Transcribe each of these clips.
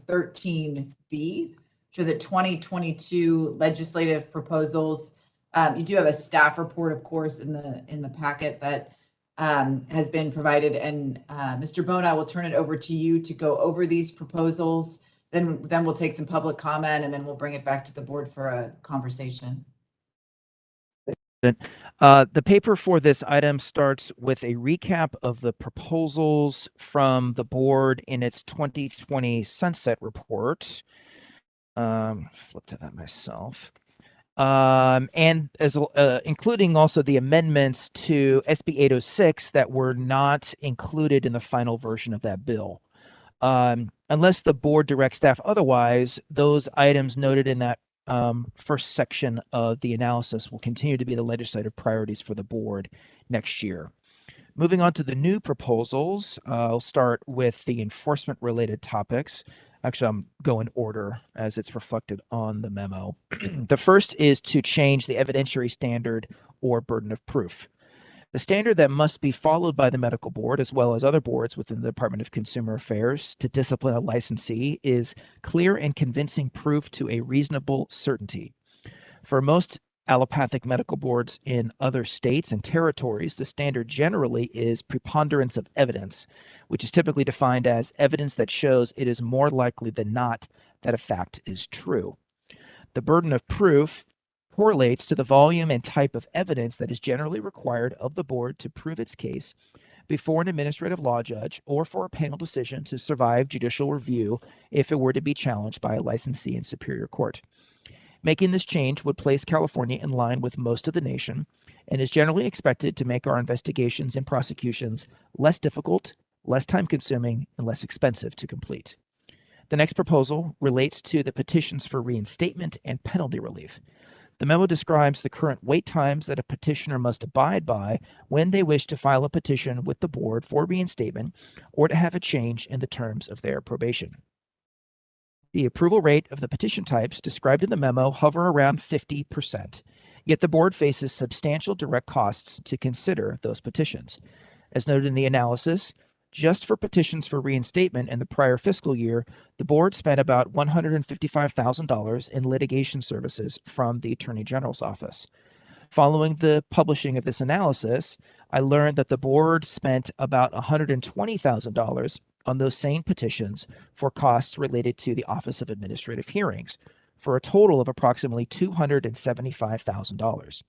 13B, which are the 2022 legislative proposals. You do have a staff report, of course, in the packet that has been provided. And Mr. Bone, I will turn it over to you to go over these proposals. Then we'll take some public comment, and then we'll bring it back to the board for a conversation. The paper for this item starts with a recap of the proposals from the board in its 2020 sunset report. Flip to that myself. And as including also the amendments to SB 806 that were not included in the final version of that bill. Unless the board directs staff otherwise, those items noted in that first section of the analysis will continue to be the legislative priorities for the board next year. Moving on to the new proposals, I'll start with the enforcement-related topics. Actually, I'm going in order as it's reflected on the memo. The first is to change the evidentiary standard or burden of proof. The standard that must be followed by the medical board, as well as other boards within the Department of Consumer Affairs, to discipline a licensee is clear and convincing proof to a reasonable certainty. For most allopathic medical boards in other states and territories, the standard generally is preponderance of evidence, which is typically defined as evidence that shows it is more likely than not that a fact is true. The burden of proof correlates to the volume and type of evidence that is generally required of the board to prove its case before an administrative law judge or for a panel decision to survive judicial review if it were to be challenged by a licensee in Superior Court. Making this change would place California in line with most of the nation and is generally expected to make our investigations and prosecutions less difficult, less time-consuming, and less expensive to complete. The next proposal relates to the petitions for reinstatement and penalty relief. The memo describes the current wait times that a petitioner must abide by when they wish to file a petition with the board for reinstatement or to have a change in the terms of their probation. The approval rate of the petition types described in the memo hover around 50%, yet the board faces substantial direct costs to consider those petitions. As noted in the analysis, just for petitions for reinstatement in the prior fiscal year, the board spent about $155,000 in litigation services from the Attorney General's office. Following the publishing of this analysis, I learned that the board spent about $120,000 on those same petitions for costs related to the Office of Administrative Hearings, for a total of approximately $275,000.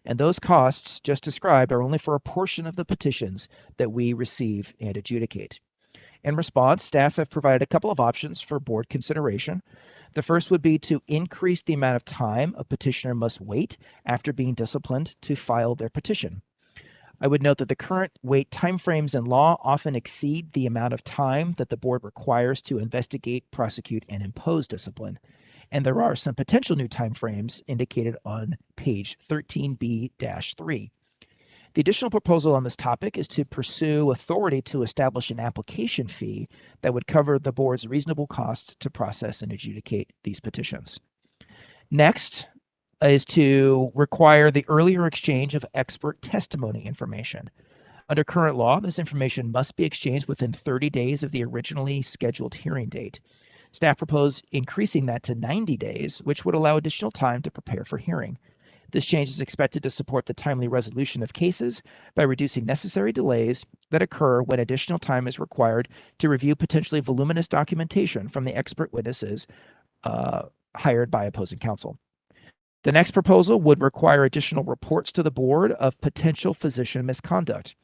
And those costs just described are only for a portion of the petitions that we receive and adjudicate. In response, staff have provided a couple of options for board consideration. The first would be to increase the amount of time a petitioner must wait after being disciplined to file their petition. I would note that the current wait timeframes in law often exceed the amount of time that the board requires to investigate, prosecute, and impose discipline. And there are some potential new timeframes indicated on page 13B-3. The additional proposal on this topic is to pursue authority to establish an application fee that would cover the board's reasonable costs to process and adjudicate these petitions. Next is to require the earlier exchange of expert testimony information. Under current law, this information must be exchanged within 30 days of the originally scheduled hearing date. Staff proposed increasing that to 90 days, which would allow additional time to prepare for hearing. This change is expected to support the timely resolution of cases by reducing necessary delays that occur when additional time is required to review potentially voluminous documentation from the expert witnesses hired by opposing counsel. The next proposal would require additional reports to the board of potential physician misconduct.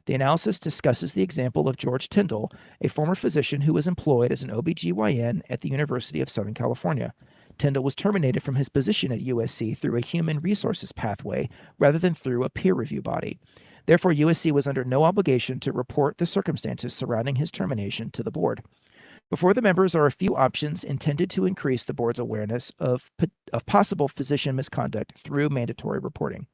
The analysis discusses the example of George Tyndall, a former physician who was employed as an OBGYN at the University of Southern California. Tyndall was terminated from his position at USC through a human resources pathway rather than through a peer review body. Therefore, USC was under no obligation to report the circumstances surrounding his termination to the board. Before the members are a few options intended to increase the board's awareness of possible physician misconduct through mandatory reporting.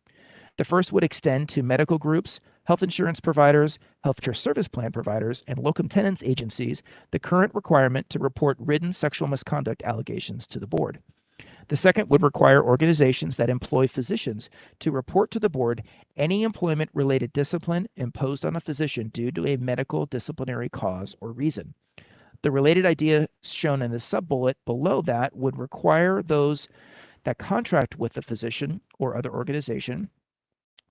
The first would extend to medical groups, health insurance providers, healthcare service plan providers, and locum tenens agencies the current requirement to report written sexual misconduct allegations to the board. The second would require organizations that employ physicians to report to the board any employment-related discipline imposed on a physician due to a medical disciplinary cause or reason. The related idea shown in the sub-bullet below that would require those that contract with a physician or other organization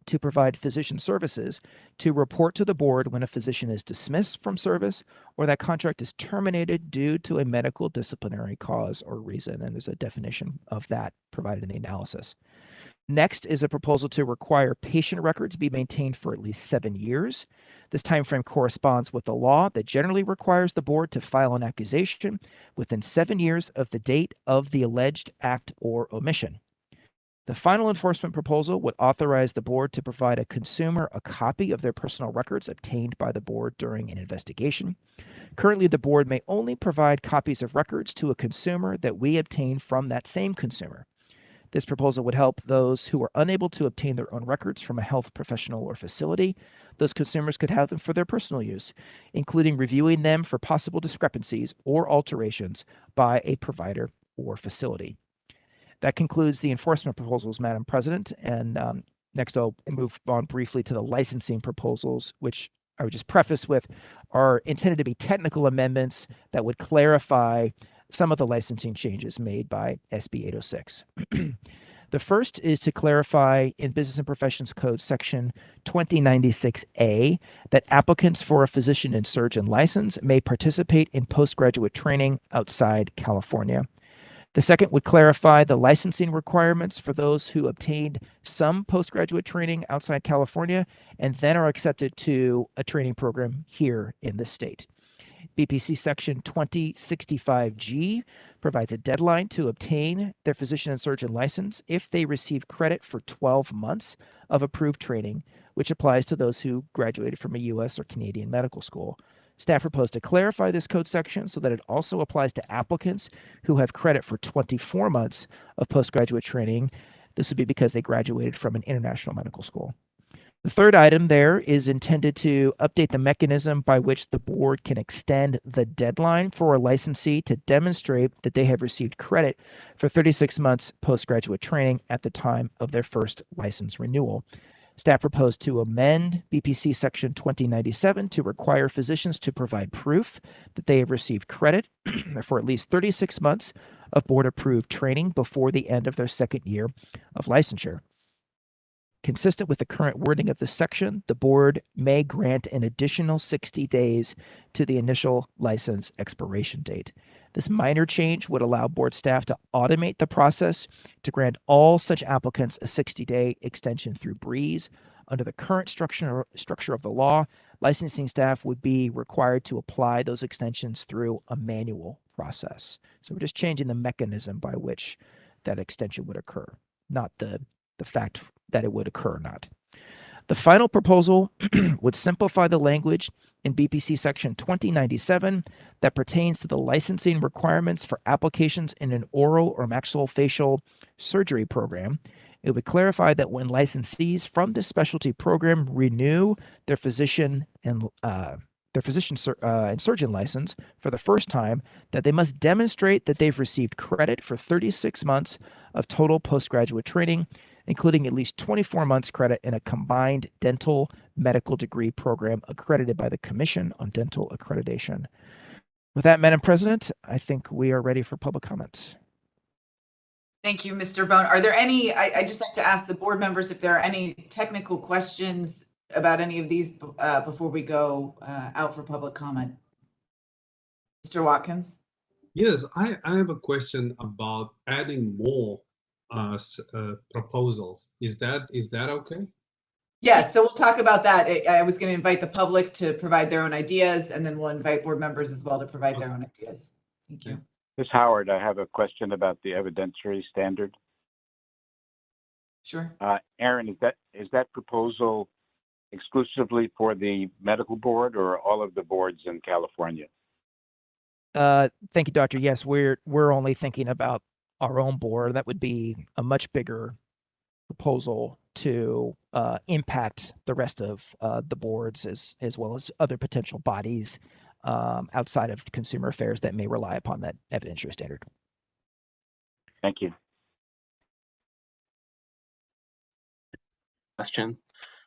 to provide physician services to report to the board when a physician is dismissed from service or that contract is terminated due to a medical disciplinary cause or reason. And there's a definition of that provided in the analysis. Next is a proposal to require patient records be maintained for at least 7 years. This time frame corresponds with the law that generally requires the board to file an accusation within 7 years of the date of the alleged act or omission. The final enforcement proposal would authorize the board to provide a consumer a copy of their personal records obtained by the board during an investigation. Currently, the board may only provide copies of records to a consumer that we obtain from that same consumer. This proposal would help those who are unable to obtain their own records from a health professional or facility. Those consumers could have them for their personal use, including reviewing them for possible discrepancies or alterations by a provider or facility. That concludes the enforcement proposals, Madam President. And next, I'll move on briefly to the licensing proposals, which I would just preface with are intended to be technical amendments that would clarify some of the licensing changes made by SB 806. The first is to clarify in Business and Professions Code section 2096A that applicants for a physician and surgeon license may participate in postgraduate training outside California. The second would clarify the licensing requirements for those who obtained some postgraduate training outside California and then are accepted to a training program here in the state. BPC section 2065G provides a deadline to obtain their physician and surgeon license if they receive credit for 12 months of approved training, which applies to those who graduated from a U.S. or Canadian medical school. Staff proposed to clarify this code section so that it also applies to applicants who have credit for 24 months of postgraduate training. This would be because they graduated from an international medical school. The third item there is intended to update the mechanism by which the board can extend the deadline for a licensee to demonstrate that they have received credit for 36 months postgraduate training at the time of their first license renewal. Staff proposed to amend BPC section 2097 to require physicians to provide proof that they have received credit for at least 36 months of board-approved training before the end of their second year of licensure. Consistent with the current wording of this section, the board may grant an additional 60 days to the initial license expiration date. This minor change would allow board staff to automate the process to grant all such applicants a 60-day extension through Breeze. Under the current structure of the law, licensing staff would be required to apply those extensions through a manual process. So we're just changing the mechanism by which that extension would occur, not the fact that it would occur or not. The final proposal would simplify the language in BPC section 2097 that pertains to the licensing requirements for applications in an oral or maxillofacial surgery program. It would clarify that when licensees from this specialty program renew their physician and surgeon license for the first time, that they must demonstrate that they've received credit for 36 months of total postgraduate training, including at least 24 months credit in a combined dental medical degree program accredited by the Commission on Dental Accreditation. With that, Madam President, I think we are ready for public comment. Thank you, Mr. Bone. Are there any, I just like to ask the board members if there are any technical questions about any of these before we go out for public comment. Mr. Watkins? Yes, I have a question about adding more proposals. Is that okay? Yes, so we'll talk about that. I was going to invite the public to provide their own ideas, and then we'll invite board members as well to provide their own ideas. Thank you. Ms. Howard, I have a question about the evidentiary standard. Sure. Aaron, is that proposal exclusively for the medical board or all of the boards in California? Thank you, Doctor. Yes, we're only thinking about our own board. That would be a much bigger proposal to impact the rest of the boards as well as other potential bodies outside of consumer affairs that may rely upon that evidentiary standard. Thank you. Question.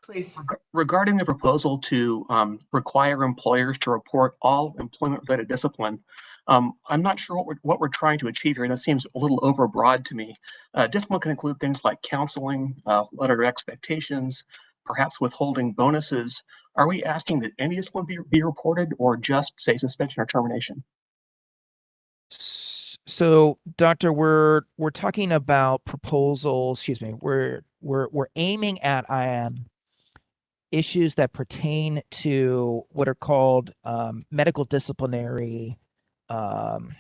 Please. Regarding the proposal to require employers to report all employment-related discipline, I'm not sure what we're trying to achieve here. That seems a little overbroad to me. Discipline can include things like counseling, letter of expectations, perhaps withholding bonuses. Are we asking that any discipline be reported, or just, say, suspension or termination? So, Doctor, we're talking about proposals. Excuse me. We're aiming at issues that pertain to what are called medical disciplinary. Trying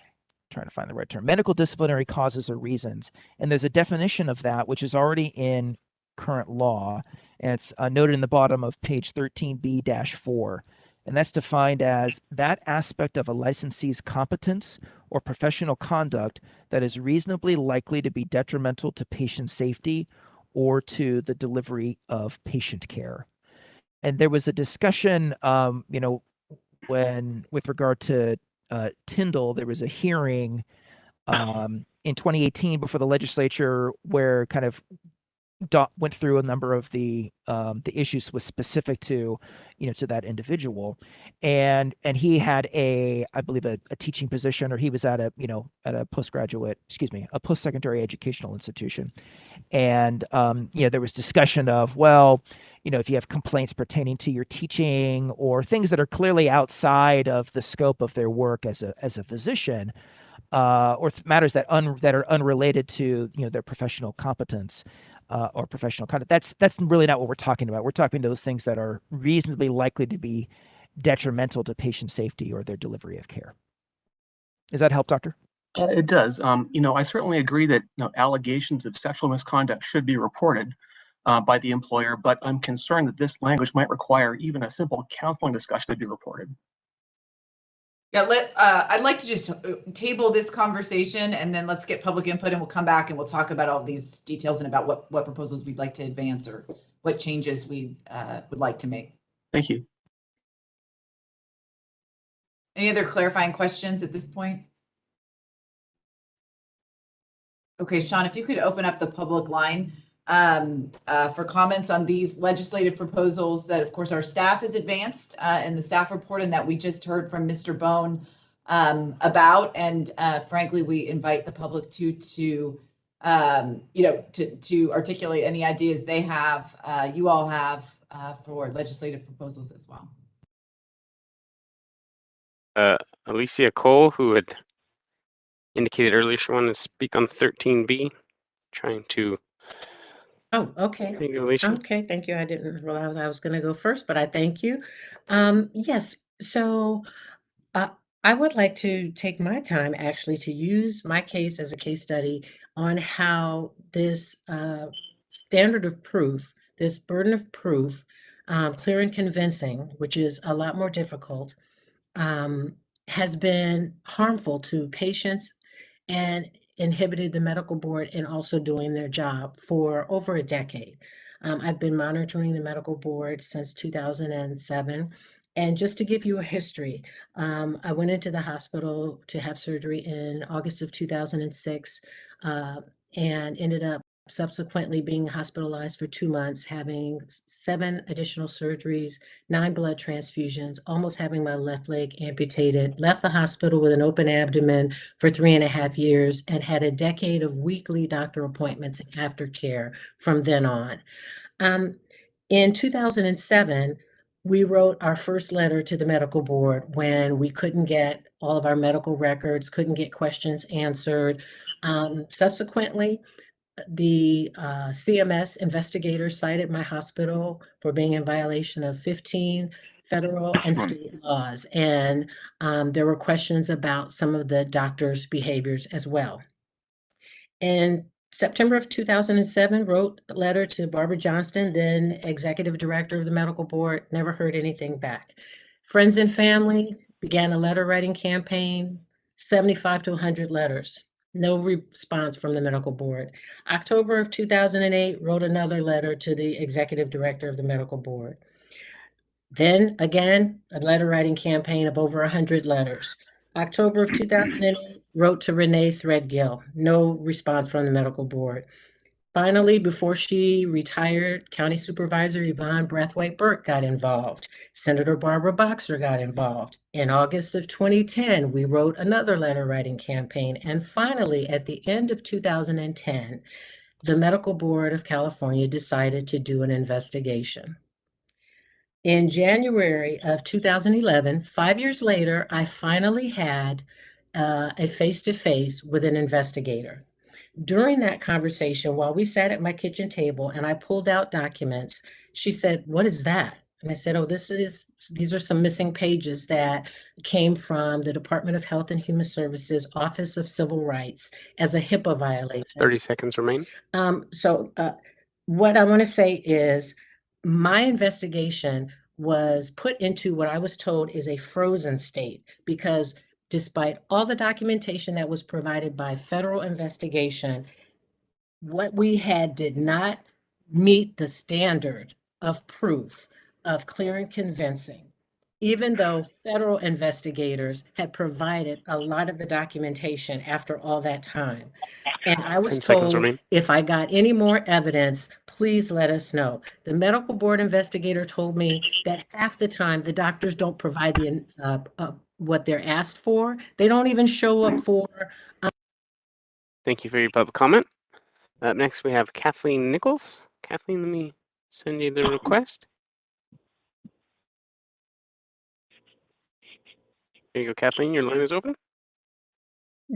to find the right term. Medical disciplinary causes or reasons, and there's a definition of that which is already in current law, and it's noted in the bottom of page 13B-4. And that's defined as that aspect of a licensee's competence or professional conduct that is reasonably likely to be detrimental to patient safety or to the delivery of patient care. And there was a discussion, when with regard to Tyndall, there was a hearing in 2018 before the legislature where kind of went through a number of the issues was specific to to that individual, and he had I believe a teaching position, or he was at a a post-secondary educational institution, and there was discussion of, well, if you have complaints pertaining to your teaching or things that are clearly outside of the scope of their work as a physician, or matters that are unrelated to their professional competence or professional conduct. That's really not what we're talking about. We're talking to those things that are reasonably likely to be detrimental to patient safety or their delivery of care. Does that help, Doctor? It does. I certainly agree that allegations of sexual misconduct should be reported by the employer, but I'm concerned that this language might require even a simple counseling discussion to be reported. Yeah, I'd like to just table this conversation, and then let's get public input, and we'll come back and we'll talk about all these details and about what proposals we'd like to advance or what changes we would like to make. Thank you. Any other clarifying questions at this point? Okay, Sean, if you could open up the public line for comments on these legislative proposals that, of course, our staff has advanced in the staff report, and that we just heard from Mr. Bone about. And frankly, we invite the public to articulate any ideas they have, you all have for legislative proposals as well. Alicia Cole, who had indicated earlier she wanted to speak on 13B, trying to. Oh, okay. Thank you, Alicia. Okay, thank you. I didn't realize I was going to go first, but I thank you. Yes, so I would like to take my time actually to use my case as a case study on how this standard of proof, this burden of proof, clear and convincing, which is a lot more difficult, has been harmful to patients and inhibited the medical board in also doing their job for over a decade. I've been monitoring the medical board since 2007. And just to give you a history, I went into the hospital to have surgery in August of 2006 and ended up subsequently being hospitalized for 2 months, having 7 additional surgeries, 9 blood transfusions, almost having my left leg amputated, left the hospital with an open abdomen for 3.5 years, and had a decade of weekly doctor appointments and aftercare from then on. In 2007, we wrote our first letter to the medical board when we couldn't get all of our medical records, couldn't get questions answered. Subsequently, the CMS investigators cited my hospital for being in violation of 15 federal and state laws. And there were questions about some of the doctors' behaviors as well. In September of 2007, wrote a letter to Barbara Johnston, then executive director of the medical board, never heard anything back. Friends and family began a letter writing campaign, 75 to 100 letters. No response from the medical board. October of 2008, wrote another letter to the executive director of the medical board. Then again, a letter writing campaign of over 100 letters. October of 2008, wrote to Renee Threadgill. No response from the medical board. Finally, before she retired, County Supervisor Yvonne Brathwaite Burke got involved. Senator Barbara Boxer got involved. In August of 2010, we wrote another letter writing campaign. And finally, at the end of 2010, the Medical Board of California decided to do an investigation. In January of 2011, 5 years later, I finally had a face-to-face with an investigator. During that conversation, while we sat at my kitchen table and I pulled out documents, she said, "What is that?" And I said, "Oh, these are some missing pages that came from the Department of Health and Human Services Office of Civil Rights as a HIPAA violation." 30 seconds remain. What I want to say is my investigation was put into what I was told is a frozen state because despite all the documentation that was provided by federal investigation, what we had did not meet the standard of proof of clear and convincing, even though federal investigators had provided a lot of the documentation after all that time. And I was 10 seconds told, remain. if I got any more evidence, please let us know. The medical board investigator told me that half the time the doctors don't provide what they're asked for. They don't even show up for. Thank you for your public comment. Up next, we have Kathleen Nichols. Kathleen, let me send you the request. There you go, Kathleen. Your line is open.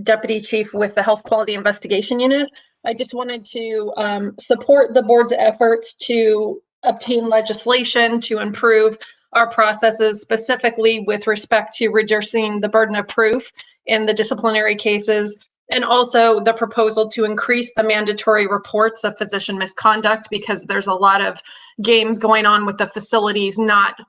Deputy Chief with the Health Quality Investigation Unit. I just wanted to support the board's efforts to obtain legislation to improve our processes, specifically with respect to reducing the burden of proof in the disciplinary cases, and also the proposal to increase the mandatory reports of physician misconduct, because there's a lot of games going on with the facilities not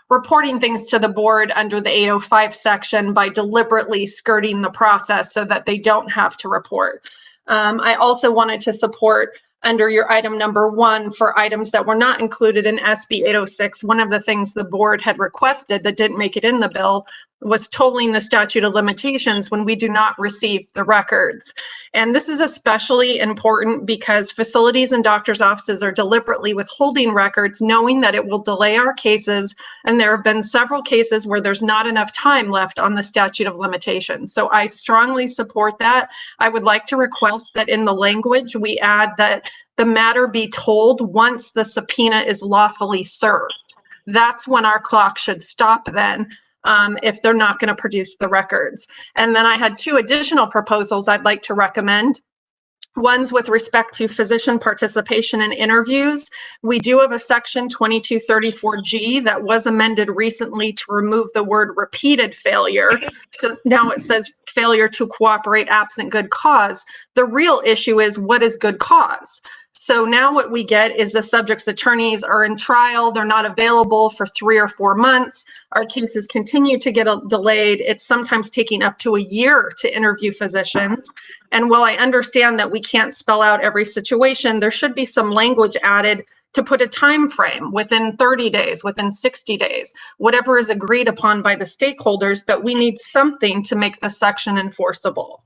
reporting things to the board under the 805 section by deliberately skirting the process so that they don't have to report. I also wanted to support under your item number 1 for items that were not included in SB 806. One of the things the board had requested that didn't make it in the bill was tolling the statute of limitations when we do not receive the records. And this is especially important because facilities and doctors' offices are deliberately withholding records, knowing that it will delay our cases. And there have been several cases where there's not enough time left on the statute of limitations. So I strongly support that. I would like to request that in the language we add that the matter be told once the subpoena is lawfully served. That's when our clock should stop then. If they're not going to produce the records. And then I had 2 additional proposals I'd like to recommend. One's with respect to physician participation in interviews. We do have a section 2234G that was amended recently to remove the word repeated failure. So now it says failure to cooperate absent good cause. The real issue is, what is good cause? So now what we get is the subject's attorneys are in trial. They're not available for 3 or 4 months. Our cases continue to get delayed. It's sometimes taking up to a year to interview physicians. And while I understand that we can't spell out every situation, there should be some language added to put a time frame within 30 days, within 60 days, whatever is agreed upon by the stakeholders, but we need something to make the section enforceable.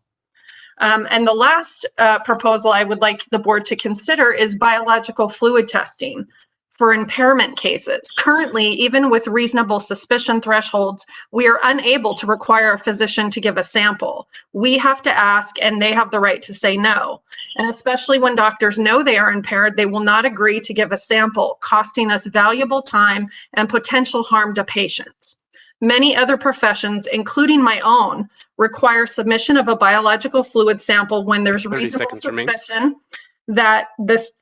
And the last proposal I would like the board to consider is biological fluid testing for impairment cases. Currently, even with reasonable suspicion thresholds, we are unable to require a physician to give a sample. We have to ask, and they have the right to say no. And especially when doctors know they are impaired, they will not agree to give a sample, costing us valuable time and potential harm to patients. Many other professions, including my own, require submission of a biological fluid sample when there's reasonable suspicion that this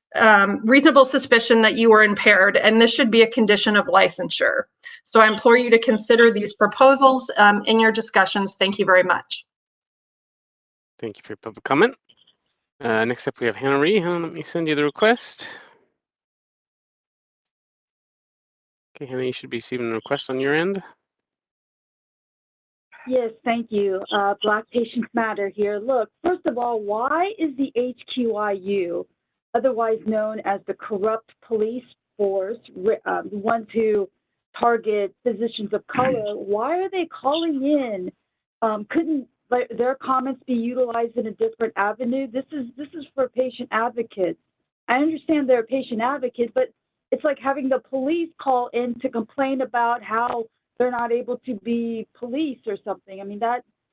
reasonable suspicion that you are impaired, and this should be a condition of licensure. So I implore you to consider these proposals in your discussions. Thank you very much. Thank you for your public comment. Next up, we have Hannah Ree. Hannah, let me send you the request. Okay, Hannah, you should be receiving a request on your end. Yes, thank you. Black Patients Matter here. Look, first of all, why is the HQIU, otherwise known as the corrupt police force, the ones who target physicians of color, why are they calling in? Couldn't their comments be utilized in a different avenue? This is for patient advocates. I understand they're a patient advocate, but it's like having the police call in to complain about how they're not able to be police or something. I mean,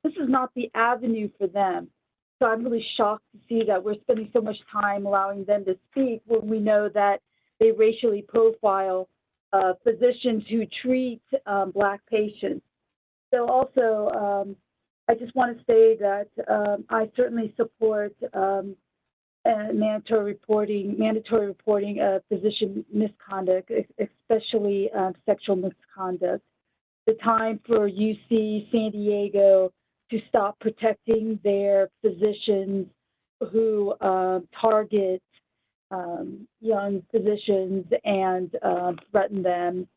this is not the avenue for them. So I'm really shocked to see that we're spending so much time allowing them to speak when we know that they racially profile physicians who treat Black patients. So also, I just want to say that I certainly support mandatory reporting of physician misconduct, especially sexual misconduct. The time for UC San Diego to stop protecting their physicians who target young physicians and threaten them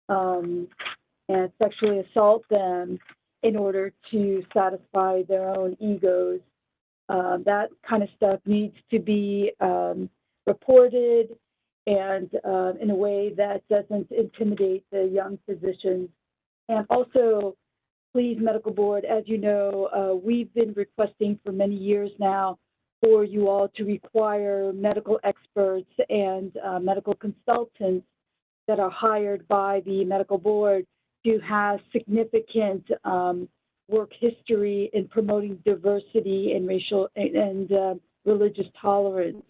and sexually assault them in order to satisfy their own egos. That kind of stuff needs to be reported and in a way that doesn't intimidate the young physicians. And also, please, medical board, as you know, we've been requesting for many years now for you all to require medical experts and medical consultants that are hired by the medical board to have significant work history in promoting diversity and racial and religious tolerance.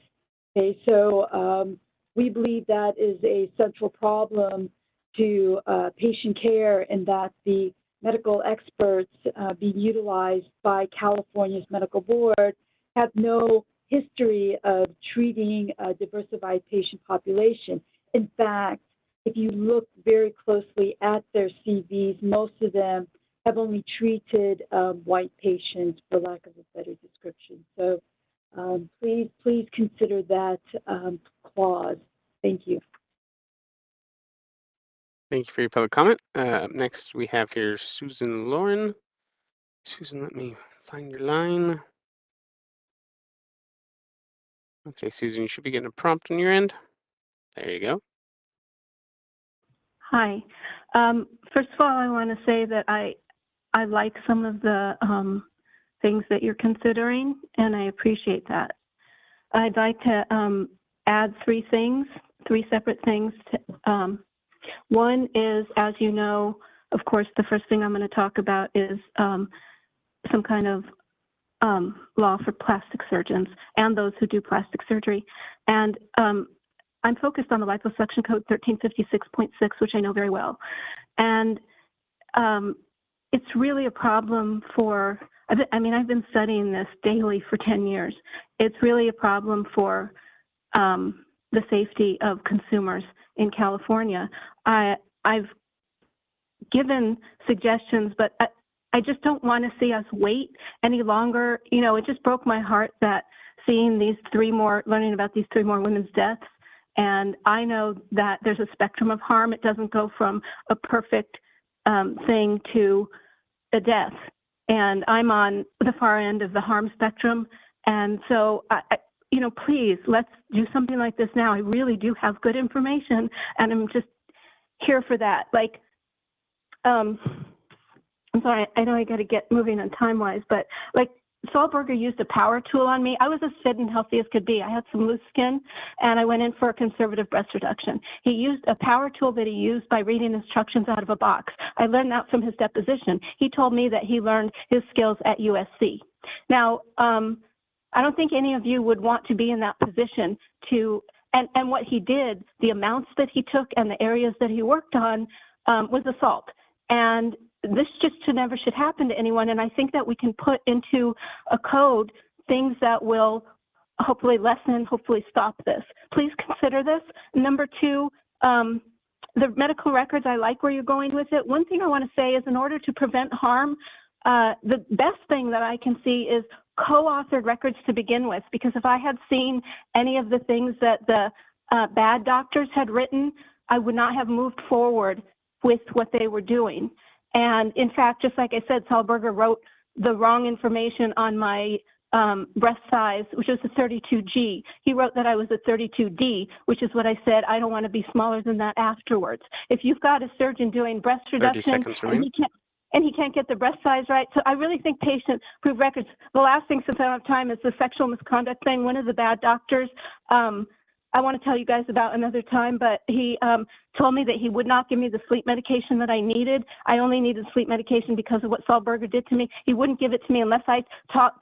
Okay, so we believe that is a central problem to patient care, and that the medical experts being utilized by California's medical board have no history of treating a diversified patient population. In fact, if you look very closely at their CVs, most of them have only treated white patients, for lack of a better description. So please consider that clause. Thank you. Thank you for your public comment. Up next, we have here Susan Lauren. Susan, let me find your line. Okay, Susan, you should be getting a prompt on your end. There you go. Hi. First of all, I want to say that I like some of the things that you're considering, and I appreciate that. I'd like to add three separate things. One is, as you know, of course, the first thing I'm going to talk about is some kind of law for plastic surgeons and those who do plastic surgery. And I'm focused on the liposuction code 1356.6, which I know very well. And it's really a problem for, I've been studying this daily for 10 years. It's really a problem for the safety of consumers in California. I've given suggestions, but I just don't want to see us wait any longer. You know, it just broke my heart that seeing learning about these three more women's deaths. And I know that there's a spectrum of harm. It doesn't go from a perfect thing to a death. And I'm on the far end of the harm spectrum. And so, please, let's do something like this now. I really do have good information, and I'm just here for that. I'm sorry, I know I got to get moving on time-wise, but Saul Berger used a power tool on me. I was as fit and healthy as could be. I had some loose skin, and I went in for a conservative breast reduction. He used a power tool that he used by reading instructions out of a box. I learned that from his deposition. He told me that he learned his skills at USC. Now, I don't think any of you would want to be in that position and what he did, the amounts that he took and the areas that he worked on was assault. And this just never should happen to anyone. And I think that we can put into a code things that will hopefully stop this. Please consider this. Number two, the medical records, I like where you're going with it. One thing I want to say is in order to prevent harm, the best thing that I can see is co-authored records to begin with, because if I had seen any of the things that the bad doctors had written, I would not have moved forward with what they were doing. And in fact, just like I said, Saul Berger wrote the wrong information on my breast size, which was a 32G. He wrote that I was a 32D, which is what I said. I don't want to be smaller than that afterwards. If you've got a surgeon doing breast reduction and he can't get the breast size right. So I really think patient-approved records. The last thing, since I don't have time, is the sexual misconduct thing. One of the bad doctors I want to tell you guys about another time, but he told me that he would not give me the sleep medication that I needed. I only needed sleep medication because of what Saul Berger did to me. He wouldn't give it to me unless I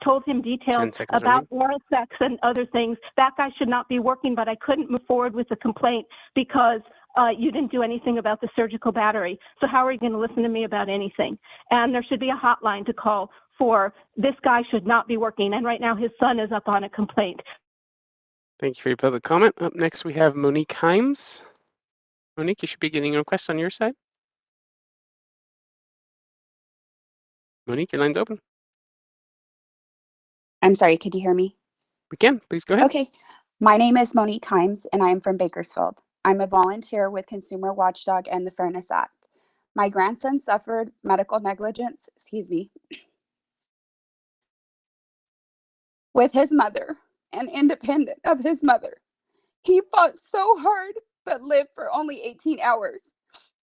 told him 10 details seconds about remaining. oral sex and other things. That guy should not be working, but I couldn't move forward with the complaint because you didn't do anything about the surgical battery. So how are you going to listen to me about anything? And there should be a hotline to call for this guy should not be working. And right now his son is up on a complaint. Thank you for your public comment. Up next, we have Monique Himes. Monique, you should be getting a request on your side. Monique, your line's open. I'm sorry, could you hear me? We can. Please go ahead. Okay. My name is Monique Himes, and I am from Bakersfield. I'm a volunteer with Consumer Watchdog and the Fairness Act. My grandson suffered medical negligence, with his mother and independent of his mother. He fought so hard, but lived for only 18 hours.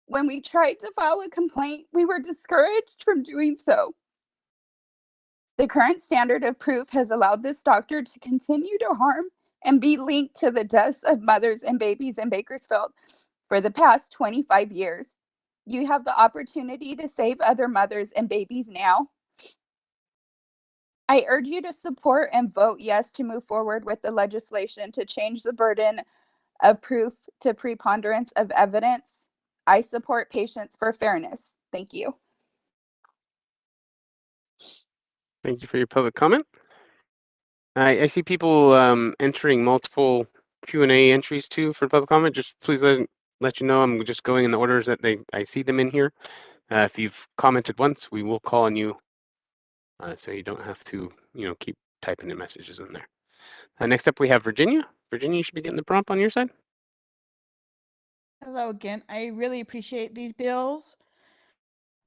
When we tried to file a complaint, we were discouraged from doing so. The current standard of proof has allowed this doctor to continue to harm and be linked to the deaths of mothers and babies in Bakersfield for the past 25 years. You have the opportunity to save other mothers and babies now. I urge you to support and vote yes to move forward with the legislation to change the burden of proof to preponderance of evidence. I support Patients for Fairness. Thank you. Thank you for your public comment. I see people entering multiple Q&A entries too for public comment. Just please let you know I'm just going in the orders that I see them in here. If you've commented once, we will call on you, so you don't have to keep typing in messages in there. Next up, we have Virginia. Virginia, you should be getting the prompt on your side. Hello again. I really appreciate these bills.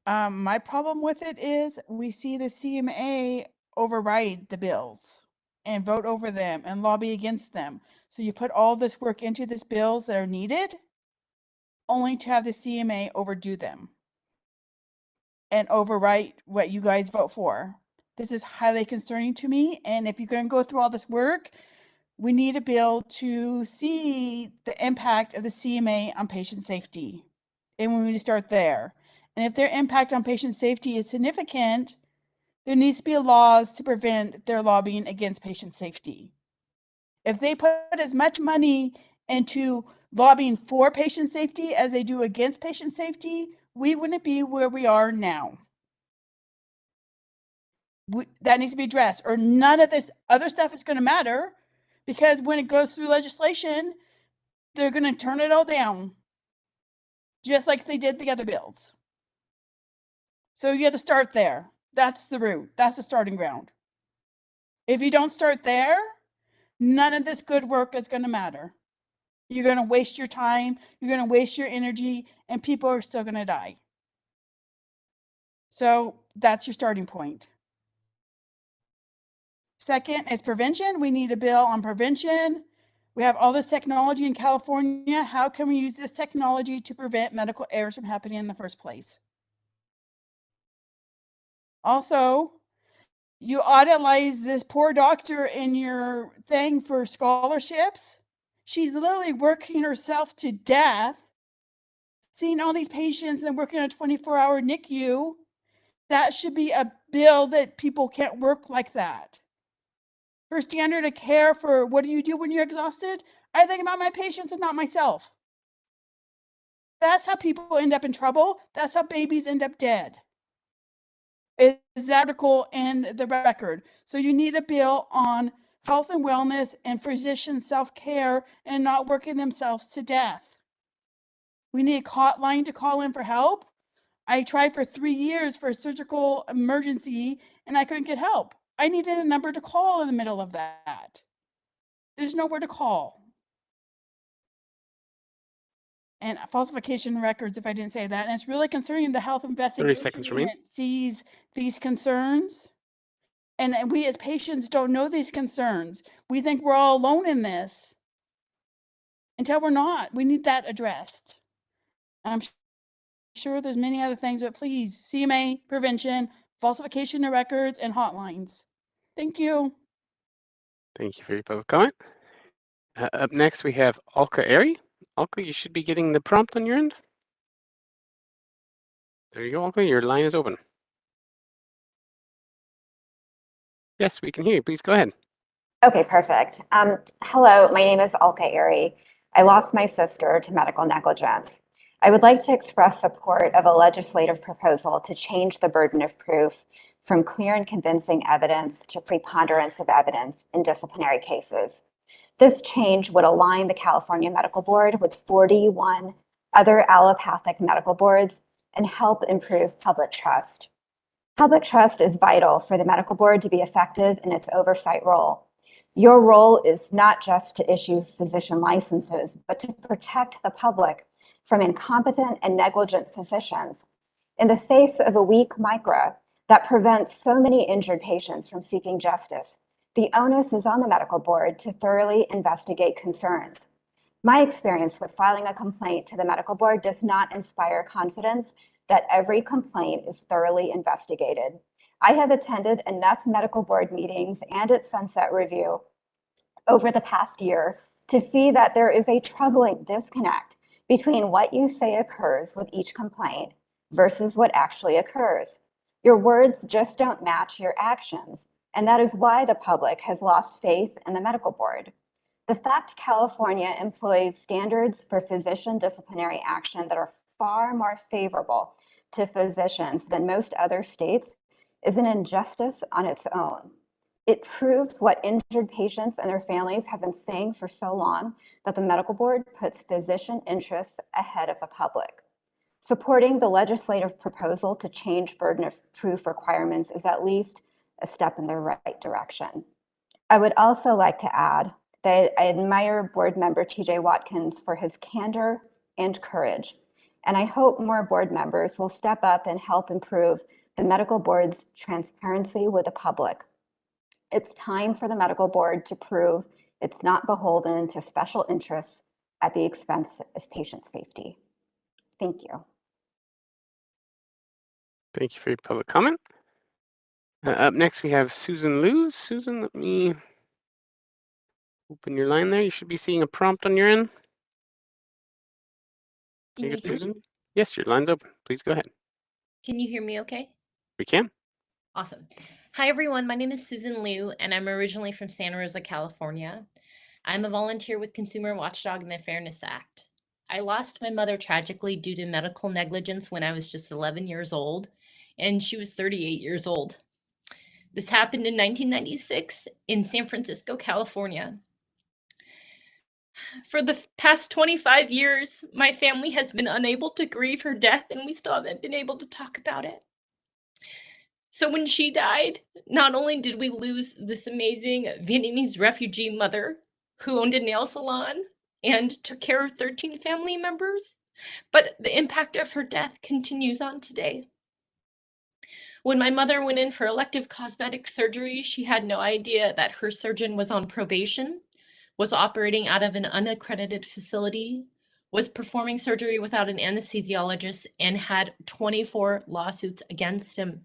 My problem with it is we see the CMA override the bills and vote over them and lobby against them. So you put all this work into these bills that are needed only to have the CMA overdo them and overwrite what you guys vote for. This is highly concerning to me. And if you're going to go through all this work, we need a bill to see the impact of the CMA on patient safety. And we need to start there. And if their impact on patient safety is significant, there needs to be laws to prevent their lobbying against patient safety. If they put as much money into lobbying for patient safety as they do against patient safety, we wouldn't be where we are now. That needs to be addressed, or none of this other stuff is going to matter, because when it goes through legislation, they're going to turn it all down, just like they did the other bills. So you have to start there. That's the root. That's the starting ground. If you don't start there, none of this good work is going to matter. You're going to waste your time, you're going to waste your energy, and people are still going to die. So that's your starting point. Second is prevention. We need a bill on prevention. We have all this technology in California. How can we use this technology to prevent medical errors from happening in the first place? Also, you idolize this poor doctor in your thing for scholarships. She's literally working herself to death, seeing all these patients and working a 24-hour NICU. That should be a bill that people can't work like that. For standard of care for what do you do when you're exhausted? I think about my patients and not myself. That's how people end up in trouble. That's how babies end up dead. Is that article in the record? So you need a bill on health and wellness and physician self-care and not working themselves to death. We need a hotline to call in for help. I tried for 3 years for a surgical emergency and I couldn't get help. I needed a number to call in the middle of that. There's nowhere to call. And falsification records, if I didn't say that. And it's really concerning the health 30 investigation seconds remaining. unit sees these concerns. And we as patients don't know these concerns. We think we're all alone in this until we're not. We need that addressed. I'm sure there's many other things, but please, CMA, prevention, falsification of records, and hotlines. Thank you. Thank you for your public comment. Up next, we have Alka Eri. Alka, you should be getting the prompt on your end. There you go, Alka. Your line is open. Yes, we can hear you. Please go ahead. Okay, perfect. Hello, my name is Alka Eri. I lost my sister to medical negligence. I would like to express support of a legislative proposal to change the burden of proof from clear and convincing evidence to preponderance of evidence in disciplinary cases. This change would align the California Medical Board with 41 other allopathic medical boards and help improve public trust. Public trust is vital for the medical board to be effective in its oversight role. Your role is not just to issue physician licenses, but to protect the public from incompetent and negligent physicians. In the face of a weak MICRA that prevents so many injured patients from seeking justice, the onus is on the medical board to thoroughly investigate concerns. My experience with filing a complaint to the medical board does not inspire confidence that every complaint is thoroughly investigated. I have attended enough medical board meetings and its sunset review over the past year to see that there is a troubling disconnect between what you say occurs with each complaint versus what actually occurs. Your words just don't match your actions, and that is why the public has lost faith in the medical board. The fact California employs standards for physician disciplinary action that are far more favorable to physicians than most other states is an injustice on its own. It proves what injured patients and their families have been saying for so long, that the medical board puts physician interests ahead of the public. Supporting the legislative proposal to change burden of proof requirements is at least a step in the right direction. I would also like to add that I admire board member TJ Watkins for his candor and courage, and I hope more board members will step up and help improve the medical board's transparency with the public. It's time for the medical board to prove it's not beholden to special interests at the expense of patient safety. Thank you. Thank you for your public comment. Up next, we have Susan Liu. Susan, let me open your line there. You should be seeing a prompt on your end. Can you hear me? Susan? Yes, your line's open. Please go ahead. Can you hear me okay? We can. Awesome. Hi, everyone. My name is Susan Liu, and I'm originally from Santa Rosa, California. I'm a volunteer with Consumer Watchdog and the Fairness Act. I lost my mother tragically due to medical negligence when I was just 11 years old, and she was 38 years old. This happened in 1996 in San Francisco, California. For the past 25 years, my family has been unable to grieve her death, and we still haven't been able to talk about it. So when she died, not only did we lose this amazing Vietnamese refugee mother who owned a nail salon and took care of 13 family members, but the impact of her death continues on today. When my mother went in for elective cosmetic surgery, she had no idea that her surgeon was on probation, was operating out of an unaccredited facility, was performing surgery without an anesthesiologist, and had 24 lawsuits against him.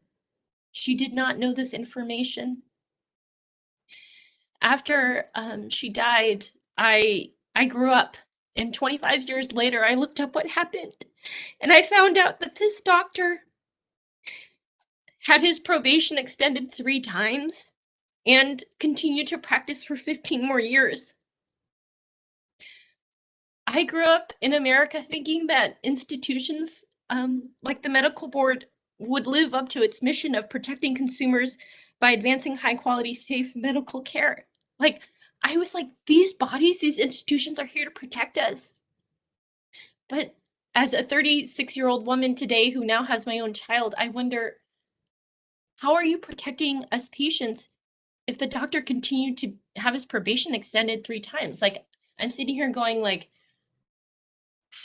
She did not know this information. After she died, I grew up, and 25 years later, I looked up what happened, and I found out that this doctor had his probation extended 3 times and continued to practice for 15 more years. I grew up in America thinking that institutions like the medical board would live up to its mission of protecting consumers by advancing high quality, safe medical care. I was like, these bodies, these institutions are here to protect us. But as a 36-year-old woman today who now has my own child, I wonder, how are you protecting us patients if the doctor continued to have his probation extended 3 times? I'm sitting here going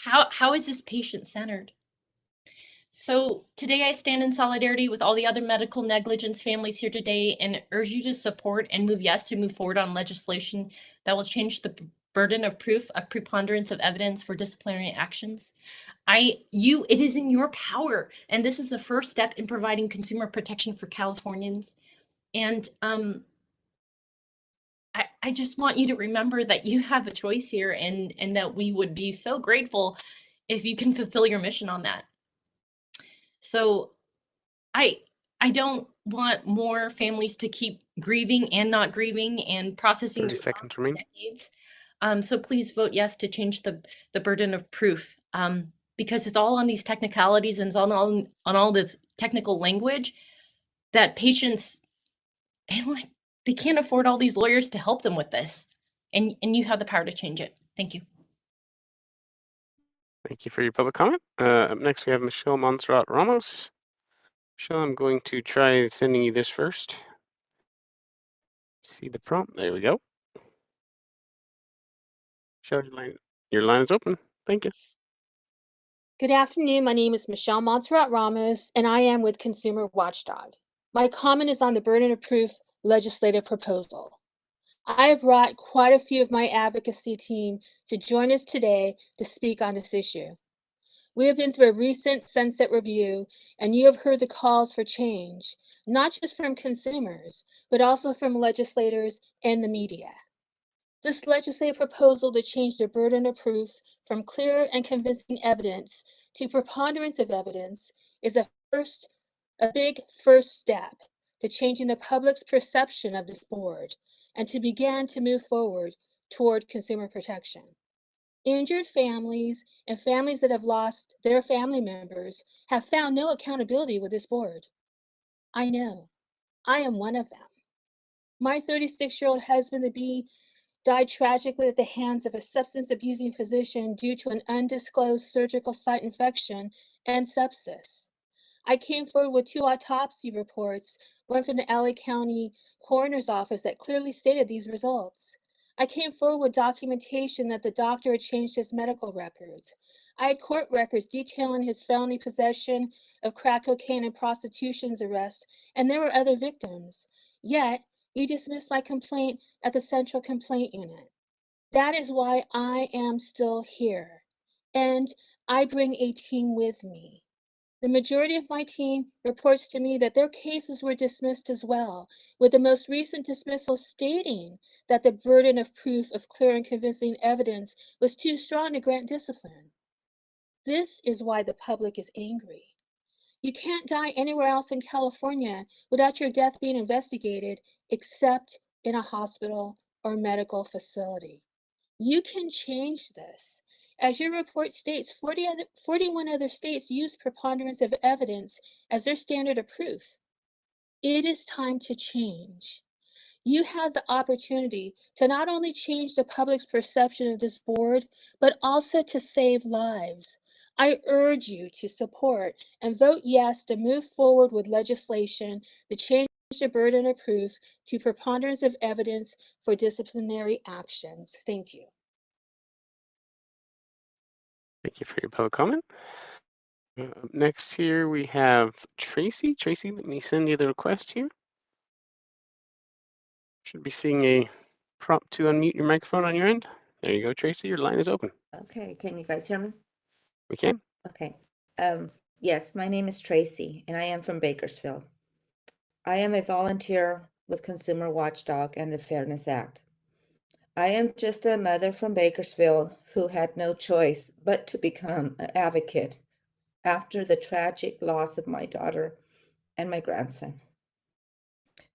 how is this patient-centered? So today I stand in solidarity with all the other medical negligence families here today and urge you to support and move forward on legislation that will change the burden of proof of preponderance of evidence for disciplinary actions. It is in your power, and this is the first step in providing consumer protection for Californians. And I just want you to remember that you have a choice here and that we would be so grateful if you can fulfill your mission on that. So I don't want more families to keep grieving and not grieving and processing 30 their seconds trauma for remaining. decades. So please vote yes to change the burden of proof, because it's all on these technicalities and it's on all this technical language that patients they can't afford all these lawyers to help them with this, and you have the power to change it. Thank you. Thank you for your public comment. Up next, we have Michelle Montserrat Ramos. Michelle, I'm going to try sending you this first. See the prompt. There we go. Michelle, your line is open. Thank you. Good afternoon. My name is Michelle Montserrat Ramos, and I am with Consumer Watchdog. My comment is on the burden of proof legislative proposal. I have brought quite a few of my advocacy team to join us today to speak on this issue. We have been through a recent sunset review, and you have heard the calls for change, not just from consumers, but also from legislators and the media. This legislative proposal to change the burden of proof from clear and convincing evidence to preponderance of evidence is a big first step to changing the public's perception of this board and to begin to move forward toward consumer protection. Injured families and families that have lost their family members have found no accountability with this board. I know. I am one of them. My 36-year-old husband-to-be died tragically at the hands of a substance-abusing physician due to an undisclosed surgical site infection and sepsis. I came forward with 2 autopsy reports, one from the LA County Coroner's Office that clearly stated these results. I came forward with documentation that the doctor had changed his medical records. I had court records detailing his felony possession of crack cocaine and prostitution's arrest, and there were other victims. Yet, you dismissed my complaint at the Central Complaint Unit. That is why I am still here, and I bring a team with me. The majority of my team reports to me that their cases were dismissed as well, with the most recent dismissal stating that the burden of proof of clear and convincing evidence was too strong to grant discipline. This is why the public is angry. You can't die anywhere else in California without your death being investigated, except in a hospital or medical facility. You can change this. As your report states, 41 other states use preponderance of evidence as their standard of proof. It is time to change. You have the opportunity to not only change the public's perception of this board, but also to save lives. I urge you to support and vote yes to move forward with legislation to change the burden of proof to preponderance of evidence for disciplinary actions. Thank you. Thank you for your public comment. Next here we have Tracy. Tracy, let me send you the request here. Should be seeing a prompt to unmute your microphone on your end. There you go, Tracy. Your line is open. Okay, can you guys hear me? We can. Okay. Yes, my name is Tracy, and I am from Bakersfield. I am a volunteer with Consumer Watchdog and the Fairness Act. I am just a mother from Bakersfield who had no choice but to become an advocate after the tragic loss of my daughter and my grandson.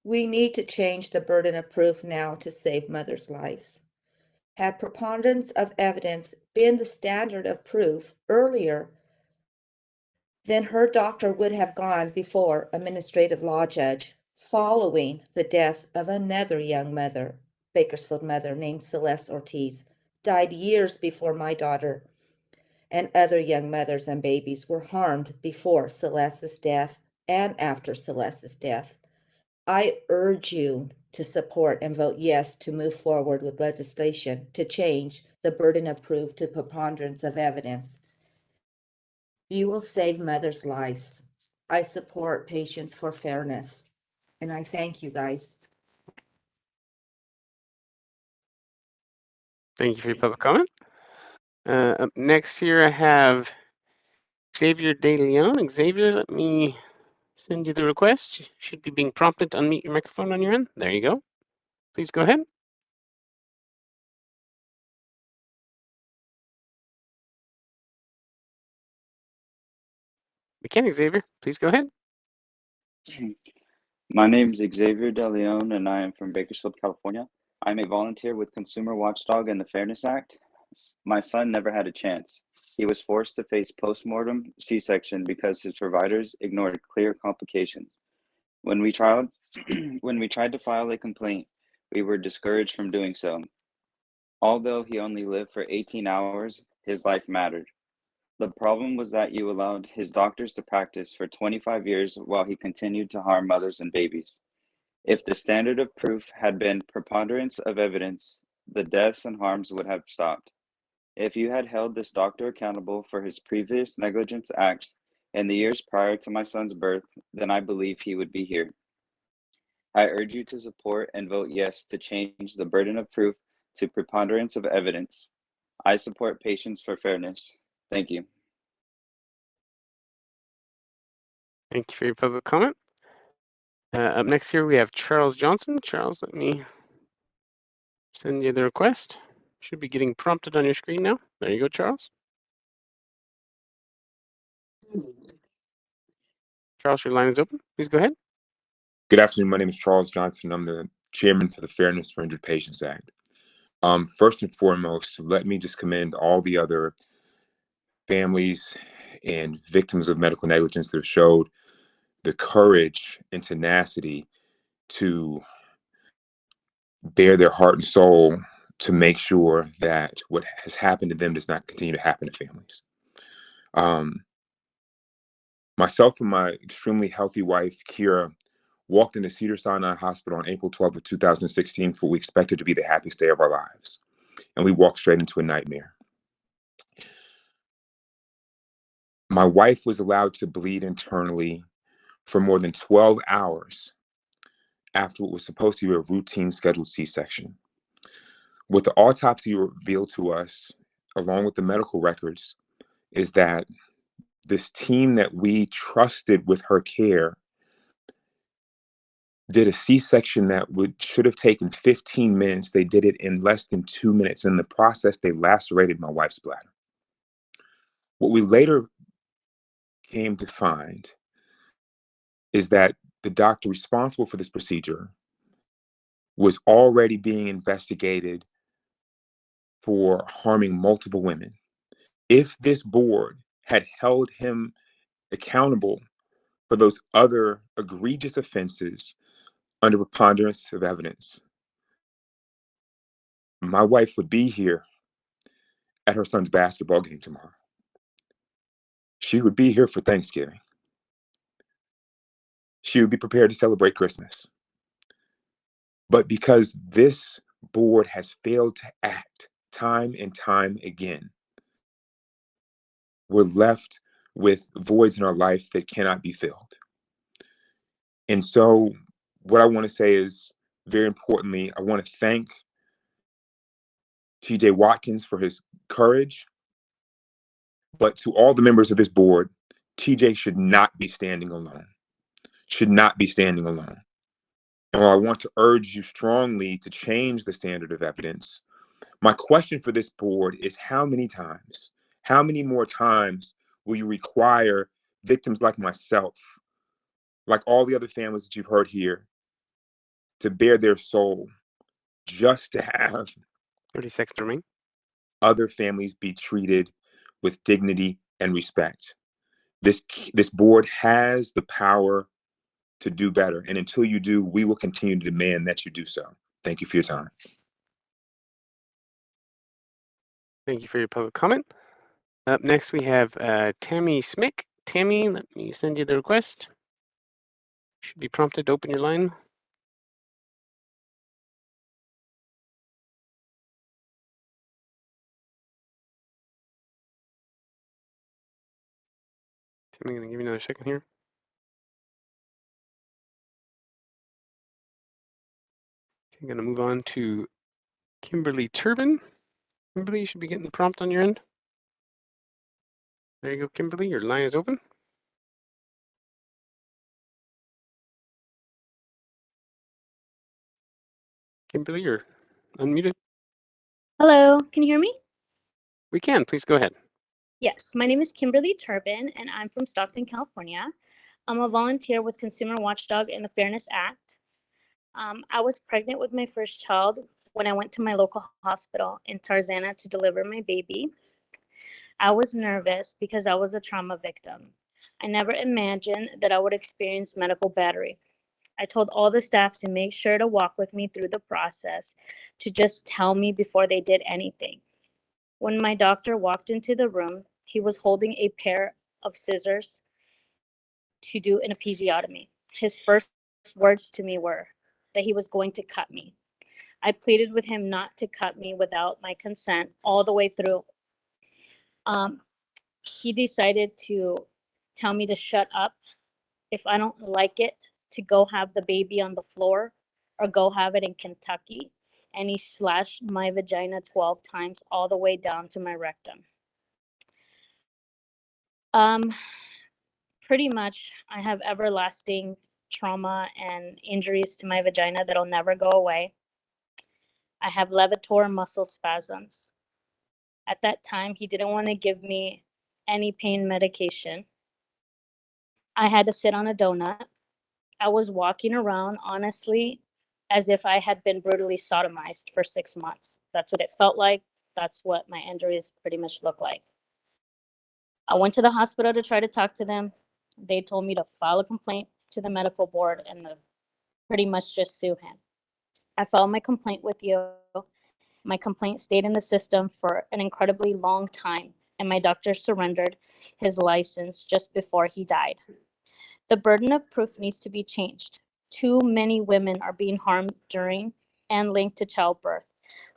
We need to change the burden of proof now to save mothers' lives. Had preponderance of evidence been the standard of proof earlier, then her doctor would have gone before administrative law judge following the death of another young mother, Bakersfield mother named Celeste Ortiz, died years before my daughter and other young mothers and babies were harmed before Celeste's death and after Celeste's death. I urge you to support and vote yes to move forward with legislation to change the burden of proof to preponderance of evidence. You will save mothers' lives. I support Patients for Fairness, and I thank you guys. Thank you for your public comment. Up next here I have Xavier De Leon. Xavier, let me send you the request. You should be being prompted to unmute your microphone on your end. There you go. Please go ahead. We can, Xavier. Please go ahead. My name is Xavier De Leon, and I am from Bakersfield, California. I'm a volunteer with Consumer Watchdog and the Fairness Act. My son never had a chance. He was forced to face postmortem C-section because his providers ignored clear complications. When we tried to file a complaint, we were discouraged from doing so. Although he only lived for 18 hours, his life mattered. The problem was that you allowed his doctors to practice for 25 years while he continued to harm mothers and babies. If the standard of proof had been preponderance of evidence, the deaths and harms would have stopped. If you had held this doctor accountable for his previous negligence acts in the years prior to my son's birth, then I believe he would be here. I urge you to support and vote yes to change the burden of proof to preponderance of evidence. I support Patients for Fairness. Thank you. Thank you for your public comment. Up next here, we have Charles Johnson. Charles, let me send you the request. Should be getting prompted on your screen now. There you go, Charles. Charles, your line is open. Please go ahead. Good afternoon. My name is Charles Johnson. I'm the chairman for the Fairness for Injured Patients Act. First and foremost, let me just commend all the other families and victims of medical negligence that have showed the courage and tenacity to bare their heart and soul to make sure that what has happened to them does not continue to happen to families. Myself and my extremely healthy wife, Kira, walked into Cedars-Sinai Hospital on April 12th of 2016 for what we expected to be the happiest day of our lives. And we walked straight into a nightmare. My wife was allowed to bleed internally for more than 12 hours after what was supposed to be a routine scheduled C-section. What the autopsy revealed to us, along with the medical records, is that this team that we trusted with her care did a C-section that should have taken 15 minutes. They did it in less than 2 minutes. In the process, they lacerated my wife's bladder. What we later came to find is that the doctor responsible for this procedure was already being investigated for harming multiple women. If this board had held him accountable for those other egregious offenses under preponderance of evidence, my wife would be here at her son's basketball game tomorrow. She would be here for Thanksgiving. She would be prepared to celebrate Christmas. But because this board has failed to act time and time again, we're left with voids in our life that cannot be filled. And so what I want to say is, very importantly, I want to thank TJ Watkins for his courage. But to all the members of this board, TJ should not be standing alone. Should not be standing alone. And while I want to urge you strongly to change the standard of evidence, my question for this board is how many more times will you require victims like myself, like all the other families that you've heard here, to bare their soul just to have 30 seconds remaining. Other families be treated with dignity and respect? This board has the power to do better. And until you do, we will continue to demand that you do so. Thank you for your time. Thank you for your public comment. Up next, we have Tammy Smick. Tammy, let me send you the request. Should be prompted to open your line. Tammy, I'm going to give you another second here. I'm going to move on to Kimberly Turbin. Kimberly, you should be getting the prompt on your end. There you go, Kimberly. Your line is open. Kimberly, you're unmuted. Hello, can you hear me? We can. Please go ahead. Yes, my name is Kimberly Turbin, and I'm from Stockton, California. I'm a volunteer with Consumer Watchdog and the Fairness Act. I was pregnant with my first child when I went to my local hospital in Tarzana to deliver my baby. I was nervous because I was a trauma victim. I never imagined that I would experience medical battery. I told all the staff to make sure to walk with me through the process, to just tell me before they did anything. When my doctor walked into the room, he was holding a pair of scissors to do an episiotomy. His first words to me were that he was going to cut me. I pleaded with him not to cut me without my consent all the way through. He decided to tell me to shut up if I don't like it, to go have the baby on the floor or go have it in Kentucky. And he slashed my vagina 12 times all the way down to my rectum. Pretty much I have everlasting trauma and injuries to my vagina that'll never go away. I have levator muscle spasms. At that time, he didn't want to give me any pain medication. I had to sit on a donut. I was walking around, honestly, as if I had been brutally sodomized for 6 months. That's what it felt like. That's what my injuries pretty much look like. I went to the hospital to try to talk to them. They told me to file a complaint to the medical board and pretty much just sue him. I filed my complaint with you. My complaint stayed in the system for an incredibly long time, and my doctor surrendered his license just before he died. The burden of proof needs to be changed. Too many women are being harmed during and linked to childbirth.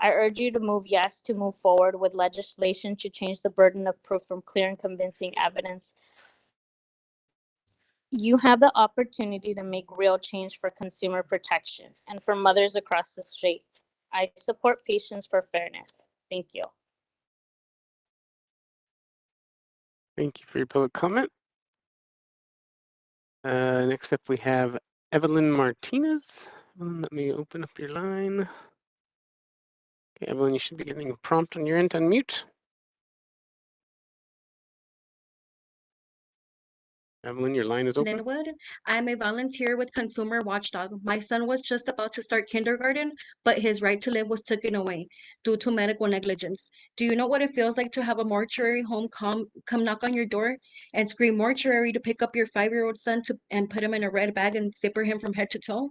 I urge you to move forward with legislation to change the burden of proof from clear and convincing evidence. You have the opportunity to make real change for consumer protection and for mothers across the state. I support Patients for Fairness. Thank you. Thank you for your public comment. Next up, we have Evelyn Martinez. Let me open up your line. Okay, Evelyn, you should be getting a prompt on your end to unmute. Evelyn, your line is open. Linwood. I'm a volunteer with Consumer Watchdog. My son was just about to start kindergarten, but his right to live was taken away due to medical negligence. Do you know what it feels like to have a mortuary home come knock on your door and scream mortuary to pick up your 5-year-old son and put him in a red bag and zipper him from head to toe?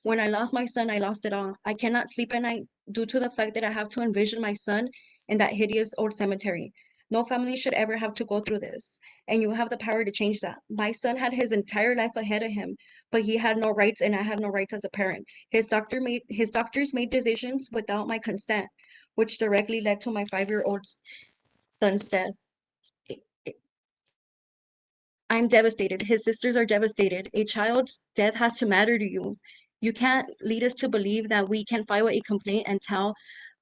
When I lost my son, I lost it all. I cannot sleep at night due to the fact that I have to envision my son in that hideous old cemetery. No family should ever have to go through this, and you have the power to change that. My son had his entire life ahead of him, but he had no rights, and I have no rights as a parent. His doctors made decisions without my consent, which directly led to my 5-year-old son's death. I'm devastated. His sisters are devastated. A child's death has to matter to you. You can't lead us to believe that we can file a complaint and tell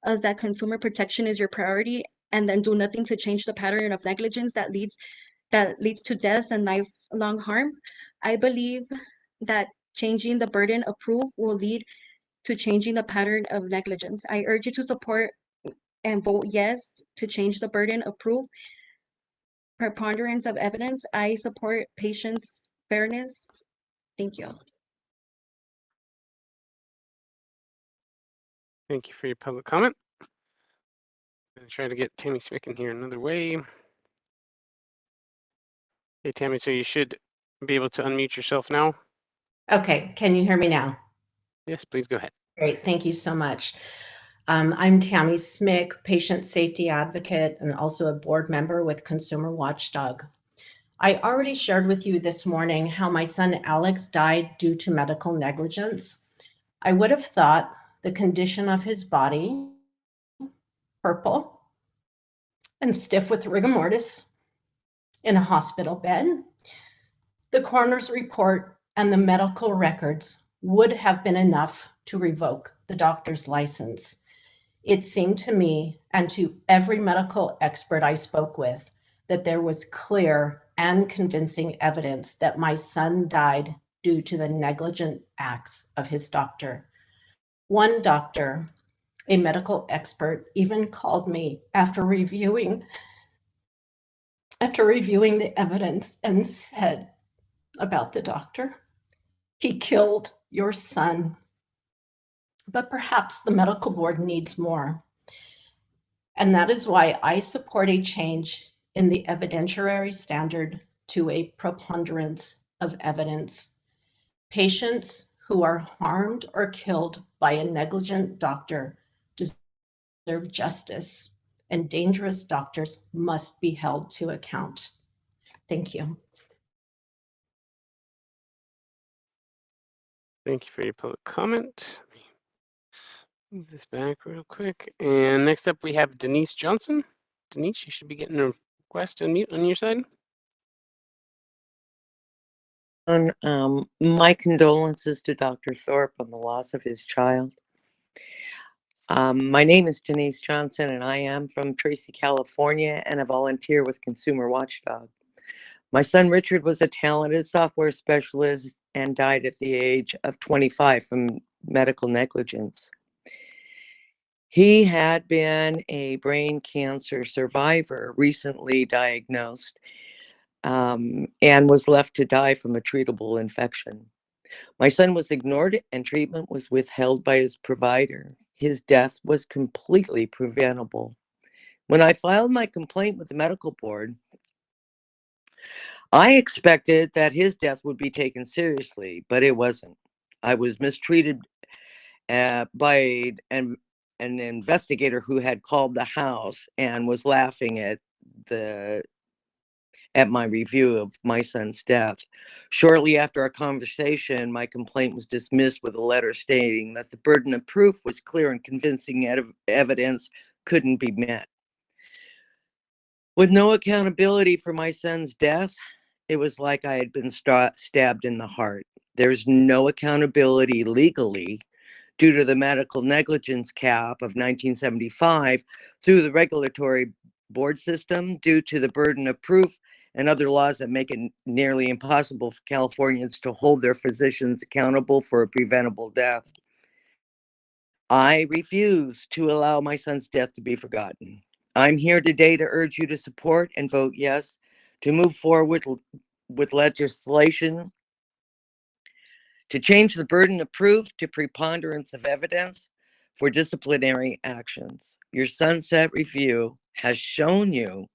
us that consumer protection is your priority and then do nothing to change the pattern of negligence that leads to death and lifelong harm. I believe that changing the burden of proof will lead to changing the pattern of negligence. I urge you to support and vote yes to change the burden of proof. Preponderance of evidence. I support Patients' Fairness. Thank you. Thank you for your public comment. I'm going to try to get Tammy Smick in here another way. Hey, Tammy, so you should be able to unmute yourself now. Okay, can you hear me now? Yes, please go ahead. Great, thank you so much. I'm Tammy Smick, patient safety advocate and also a board member with Consumer Watchdog. I already shared with you this morning how my son Alex died due to medical negligence. I would have thought the condition of his body, purple and stiff with rigor mortis in a hospital bed, the coroner's report and the medical records would have been enough to revoke the doctor's license. It seemed to me and to every medical expert I spoke with that there was clear and convincing evidence that my son died due to the negligent acts of his doctor. One doctor, a medical expert, even called me after reviewing after reviewing the evidence and said about the doctor, he killed your son. But perhaps the medical board needs more. And that is why I support a change in the evidentiary standard to a preponderance of evidence. Patients who are harmed or killed by a negligent doctor deserve justice, and dangerous doctors must be held to account. Thank you. Thank you for your public comment. Move this back real quick. And next up, we have Denise Johnson. Denise, you should be getting a request to unmute on your side. My condolences to Dr. Thorpe on the loss of his child. My name is Denise Johnson, and I am from Tracy, California, and I volunteer with Consumer Watchdog. My son Richard was a talented software specialist and died at the age of 25 from medical negligence. He had been a brain cancer survivor, recently diagnosed, and was left to die from a treatable infection. My son was ignored and treatment was withheld by his provider. His death was completely preventable. When I filed my complaint with the medical board, I expected that his death would be taken seriously, but it wasn't. I was mistreated by an investigator who had called the house and was laughing at my review of my son's death. Shortly after our conversation, my complaint was dismissed with a letter stating that the burden of proof was clear and convincing evidence couldn't be met. With no accountability for my son's death, it was like I had been stabbed in the heart. There's no accountability legally due to the medical negligence cap of 1975 through the regulatory board system, due to the burden of proof and other laws that make it nearly impossible for Californians to hold their physicians accountable for a preventable death. I refuse to allow my son's death to be forgotten. I'm here today to urge you to support and vote yes to move forward with legislation to change the burden of proof to preponderance of evidence for disciplinary actions. Your sunset review has shown you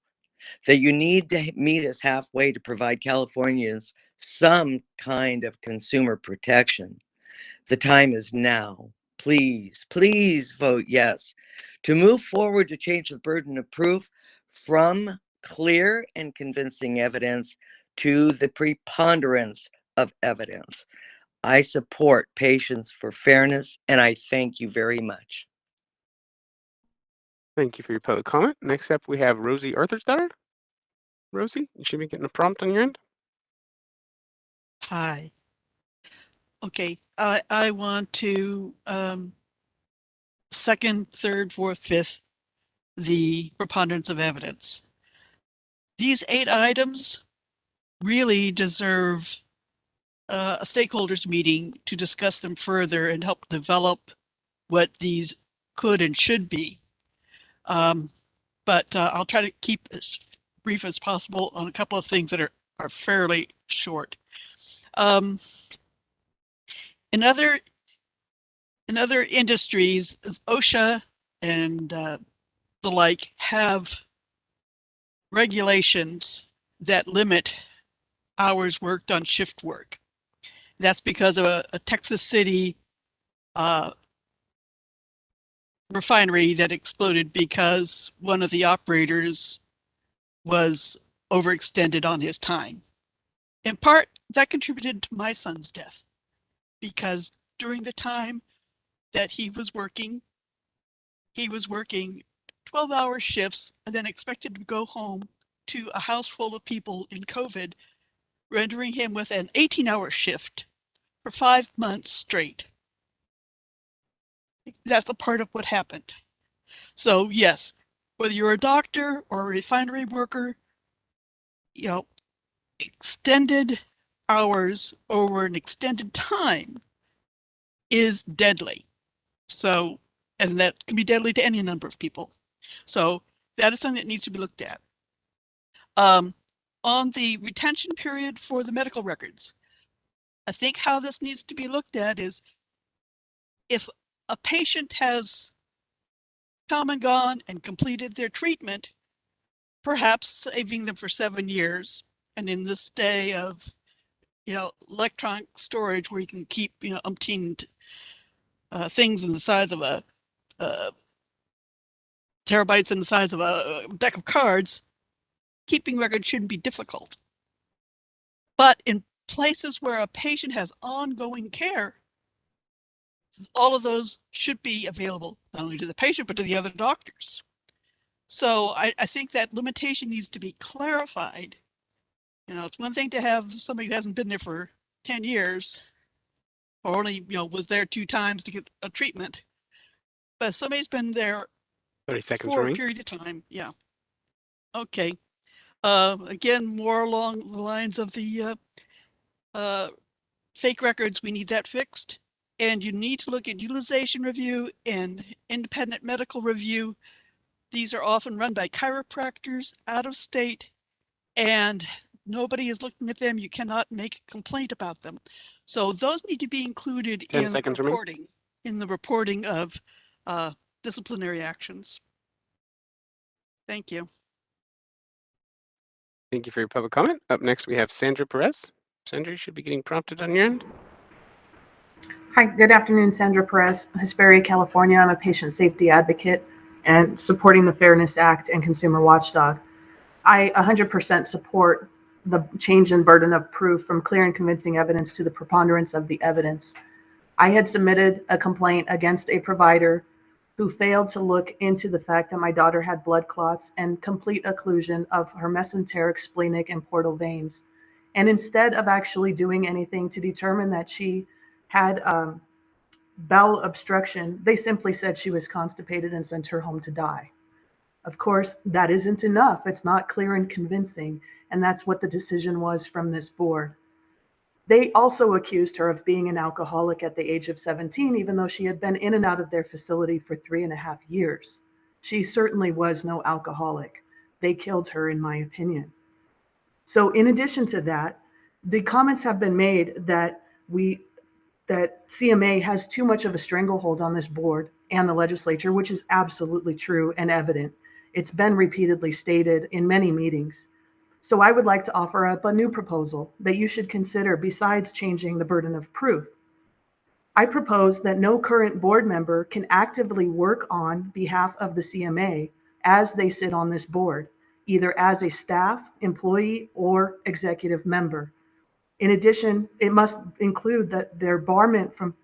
that you need to meet us halfway to provide Californians some kind of consumer protection. The time is now. Please, please vote yes to move forward to change the burden of proof from clear and convincing evidence to the preponderance of evidence. I support Patients for Fairness, and I thank you very much. Thank you for your public comment. Next up, we have Rosie Arthur's-daughter. Rosie, you should be getting a prompt on your end. Hi. Okay, I want to second, third, fourth, fifth, the preponderance of evidence. These 8 items really deserve a stakeholders meeting to discuss them further and help develop what these could and should be. But I'll try to keep as brief as possible on a couple of things that are fairly short. In other industries, OSHA and the like have regulations that limit hours worked on shift work. That's because of a Texas City refinery that exploded because one of the operators was overextended on his time. In part, that contributed to my son's death because during the time that he was working 12-hour shifts and then expected to go home to a house full of people in COVID, rendering him with an 18-hour shift for 5 months straight. That's a part of what happened. So yes, whether you're a doctor or a refinery worker, extended hours over an extended time is deadly. So, and that can be deadly to any number of people. So that is something that needs to be looked at. On the retention period for the medical records, I think how this needs to be looked at is if a patient has come and gone and completed their treatment, perhaps saving them for 7 years. And in this day of, electronic storage where you can keep, umpteen things in the size of terabytes in the size of a deck of cards, keeping records shouldn't be difficult. But in places where a patient has ongoing care, all of those should be available not only to the patient, but to the other doctors. So I think that limitation needs to be clarified. It's one thing to have somebody who hasn't been there for 10 years or only, was there 2 times to get a treatment. But if somebody's been there 30 seconds for a remaining. period of time. Yeah. Okay. Again, more along the lines of the fake records, we need that fixed. And you need to look at utilization review and independent medical review. These are often run by chiropractors out of state, and nobody is looking at them. You cannot make a complaint about them. So those need to be included 10 in seconds remaining. the reporting of disciplinary actions. Thank you. Thank you for your public comment. Up next, we have Sandra Perez. Sandra, you should be getting prompted on your end. Hi, good afternoon, Sandra Perez, Hesperia, California. I'm a patient safety advocate and supporting the Fairness Act and Consumer Watchdog. I 100% support the change in burden of proof from clear and convincing evidence to the preponderance of the evidence. I had submitted a complaint against a provider who failed to look into the fact that my daughter had blood clots and complete occlusion of her mesenteric, splenic, and portal veins. And instead of actually doing anything to determine that she had bowel obstruction, they simply said she was constipated and sent her home to die. Of course, that isn't enough. It's not clear and convincing, and that's what the decision was from this board. They also accused her of being an alcoholic at the age of 17, even though she had been in and out of their facility for 3.5 years. She certainly was no alcoholic. They killed her, in my opinion. So in addition to that, the comments have been made that CMA has too much of a stranglehold on this board and the legislature, which is absolutely true and evident. It's been repeatedly stated in many meetings. So I would like to offer up a new proposal that you should consider besides changing the burden of proof. I propose that no current board member can actively work on behalf of the CMA as they sit on this board, either as a staff, employee, or executive member. In addition, it must include that their barment from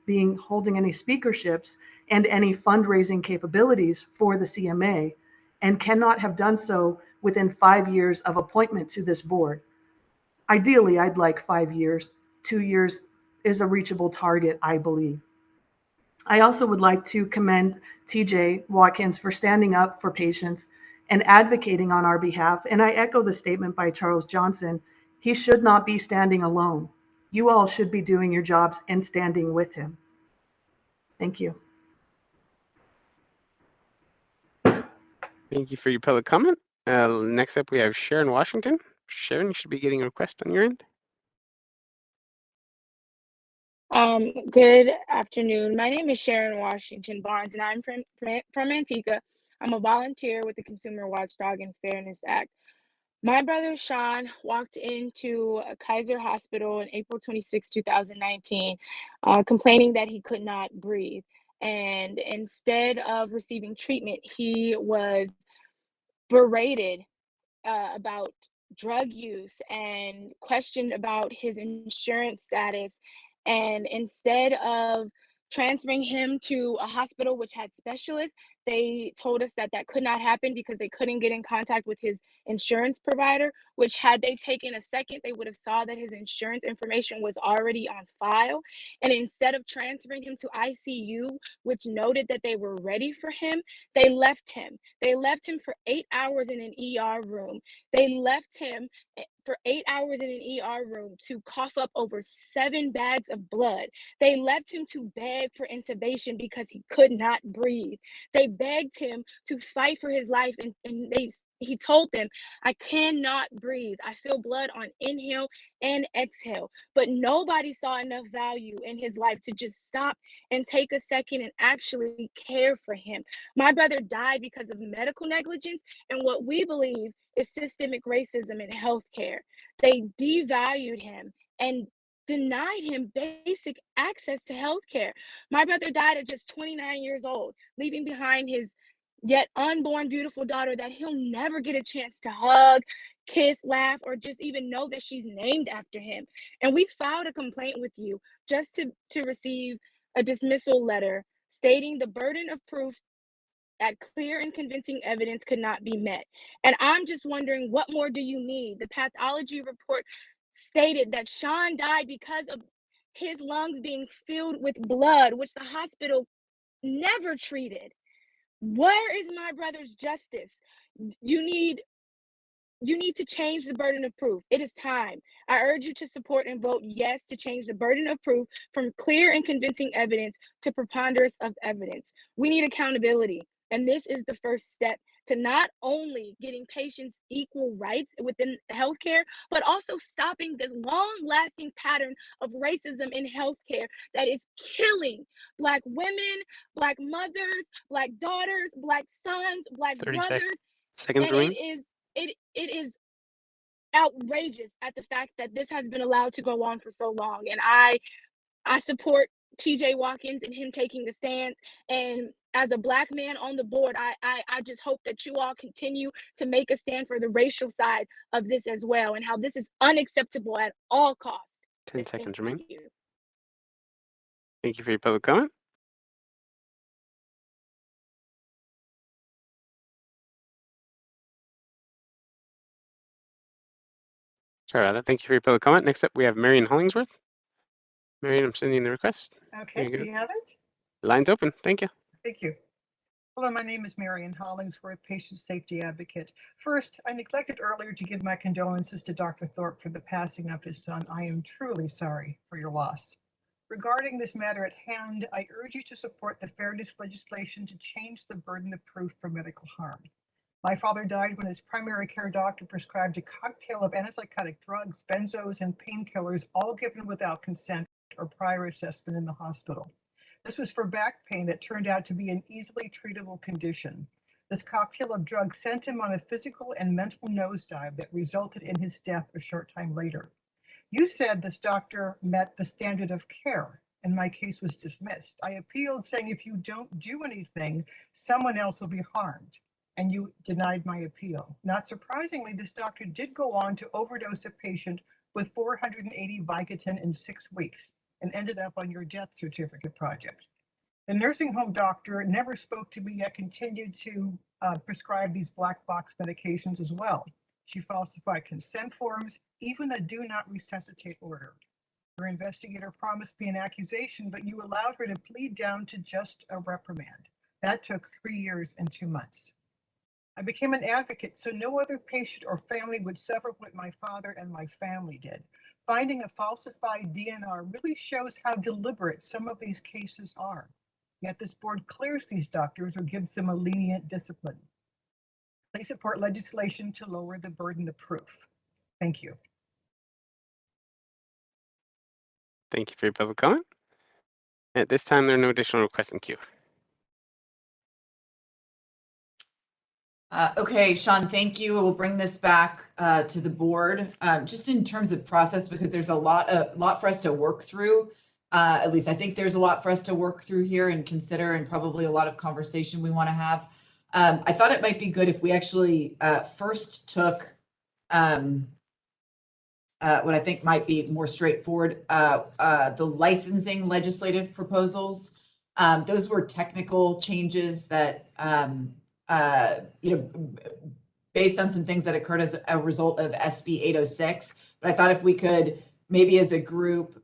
holding any speakerships and any fundraising capabilities for the CMA, and cannot have done so within 5 years of appointment to this board. Ideally, I'd like 5 years. 2 years is a reachable target, I believe. I also would like to commend TJ Watkins for standing up for patients and advocating on our behalf. And I echo the statement by Charles Johnson. He should not be standing alone. You all should be doing your jobs and standing with him. Thank you. Thank you for your public comment. Next up, we have Sharon Washington. Sharon, you should be getting a request on your end. Good afternoon. My name is Sharon Washington Barnes, and I'm from Antigua. I'm a volunteer with the Consumer Watchdog and Fairness Act. My brother Sean walked into a Kaiser Hospital on April 26, 2019, complaining that he could not breathe. And instead of receiving treatment, he was berated about drug use and questioned about his insurance status. And instead of transferring him to a hospital which had specialists, they told us that that could not happen because they couldn't get in contact with his insurance provider, which had they taken a second, they would have saw that his insurance information was already on file. And instead of transferring him to ICU, which noted that they were ready for him, they left him. They left him for 8 hours in an ER room. They left him for 8 hours in an ER room to cough up over 7 bags of blood. They left him to beg for intubation because he could not breathe. They begged him to fight for his life, and he told them, I cannot breathe. I feel blood on inhale and exhale. But nobody saw enough value in his life to just stop and take a second and actually care for him. My brother died because of medical negligence and what we believe is systemic racism in healthcare. They devalued him and denied him basic access to healthcare. My brother died at just 29 years old, leaving behind his yet unborn beautiful daughter that he'll never get a chance to hug, kiss, laugh, or just even know that she's named after him. And we filed a complaint with you just to receive a dismissal letter stating the burden of proof that clear and convincing evidence could not be met. And I'm just wondering, what more do you need? The pathology report stated that Sean died because of his lungs being filled with blood, which the hospital never treated. Where is my brother's justice? You need to change the burden of proof. It is time. I urge you to support and vote yes to change the burden of proof from clear and convincing evidence to preponderance of evidence. We need accountability. And this is the first step to not only getting patients equal rights within healthcare, but also stopping this long-lasting pattern of racism in healthcare that is killing Black women, Black mothers, Black daughters, Black sons, Black 30 brothers. seconds And remaining. it is outrageous at the fact that this has been allowed to go on for so long. And I support TJ Watkins and him taking the stand. And as a Black man on the board, I just hope that you all continue to make a stand for the racial side of this as well, and how this is unacceptable at all costs. 10 seconds remaining. you. Thank you for your public comment. Sorry about that. Thank you for your public comment. Next up, we have Marion Hollingsworth. Marion, I'm sending the request. Okay, There do you you have it? go. Line's open. Thank you. Thank you. Hello, my name is Marion Hollingsworth, patient safety advocate. First, I neglected earlier to give my condolences to Dr. Thorpe for the passing of his son. I am truly sorry for your loss. Regarding this matter at hand, I urge you to support the fairness legislation to change the burden of proof for medical harm. My father died when his primary care doctor prescribed a cocktail of antipsychotic drugs, benzos, and painkillers, all given without consent or prior assessment in the hospital. This was for back pain that turned out to be an easily treatable condition. This cocktail of drugs sent him on a physical and mental nosedive that resulted in his death a short time later. You said this doctor met the standard of care, and my case was dismissed. I appealed, saying if you don't do anything, someone else will be harmed, and you denied my appeal. Not surprisingly, this doctor did go on to overdose a patient with 480 Vicodin in 6 weeks and ended up on your death certificate project. The nursing home doctor never spoke to me, yet continued to prescribe these black box medications as well. She falsified consent forms, even a do not resuscitate order. Your investigator promised me an accusation, but you allowed her to plead down to just a reprimand. That took 3 years and 2 months. I became an advocate so no other patient or family would suffer what my father and my family did. Finding a falsified DNR really shows how deliberate some of these cases are. Yet this board clears these doctors or gives them a lenient discipline. Please support legislation to lower the burden of proof. Thank you. Thank you for your public comment. At this time, there are no additional requests in queue. Okay, Sean, thank you. We'll bring this back to the board. Just in terms of process, because there's a lot for us to work through. At least I think there's a lot for us to work through here and consider, and probably a lot of conversation we want to have. I thought it might be good if we actually first took what I think might be more straightforward, the licensing legislative proposals. Those were technical changes that based on some things that occurred as a result of SB 806. But I thought if we could maybe as a group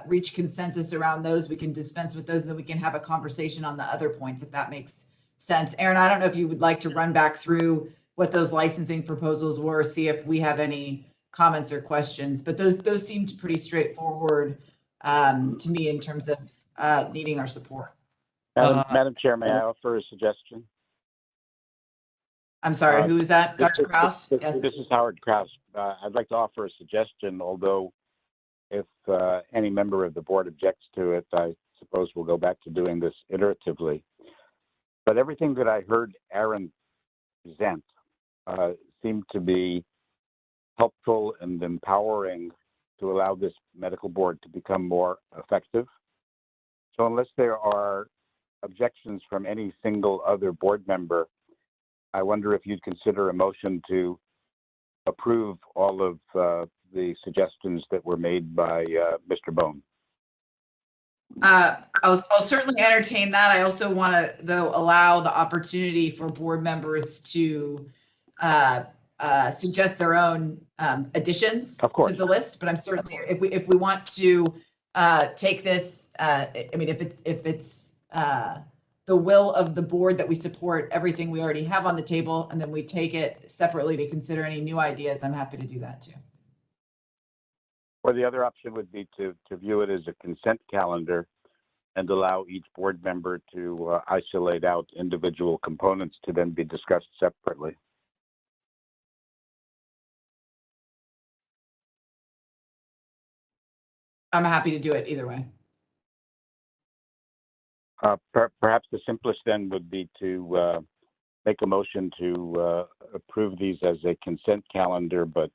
reach consensus around those, we can dispense with those, and then we can have a conversation on the other points, if that makes sense. Aaron, I don't know if you would like to run back through what those licensing proposals were, see if we have any comments or questions, but those seemed pretty straightforward to me in terms of needing our support. Madam Chair, may I offer a suggestion? I'm sorry, who is that? Dr. Kraus? Yes. This is Howard Kraus. I'd like to offer a suggestion, although if any member of the board objects to it, I suppose we'll go back to doing this iteratively. But everything that I heard Aaron present seemed to be helpful and empowering to allow this medical board to become more effective. So unless there are objections from any single other board member, I wonder if you'd consider a motion to approve all of the suggestions that were made by Mr. Bone. I'll certainly entertain that. I also want to, though, allow the opportunity for board members to suggest their own additions to the list. But I'm certainly, if we want to take this, I mean, if it's the will of the board that we support everything we already have on the table, and then we take it separately to consider any new ideas, I'm happy to do that too. Or the other option would be to view it as a consent calendar and allow each board member to isolate out individual components to then be discussed separately. I'm happy to do it either way. Perhaps the simplest then would be to make a motion to approve these as a consent calendar, but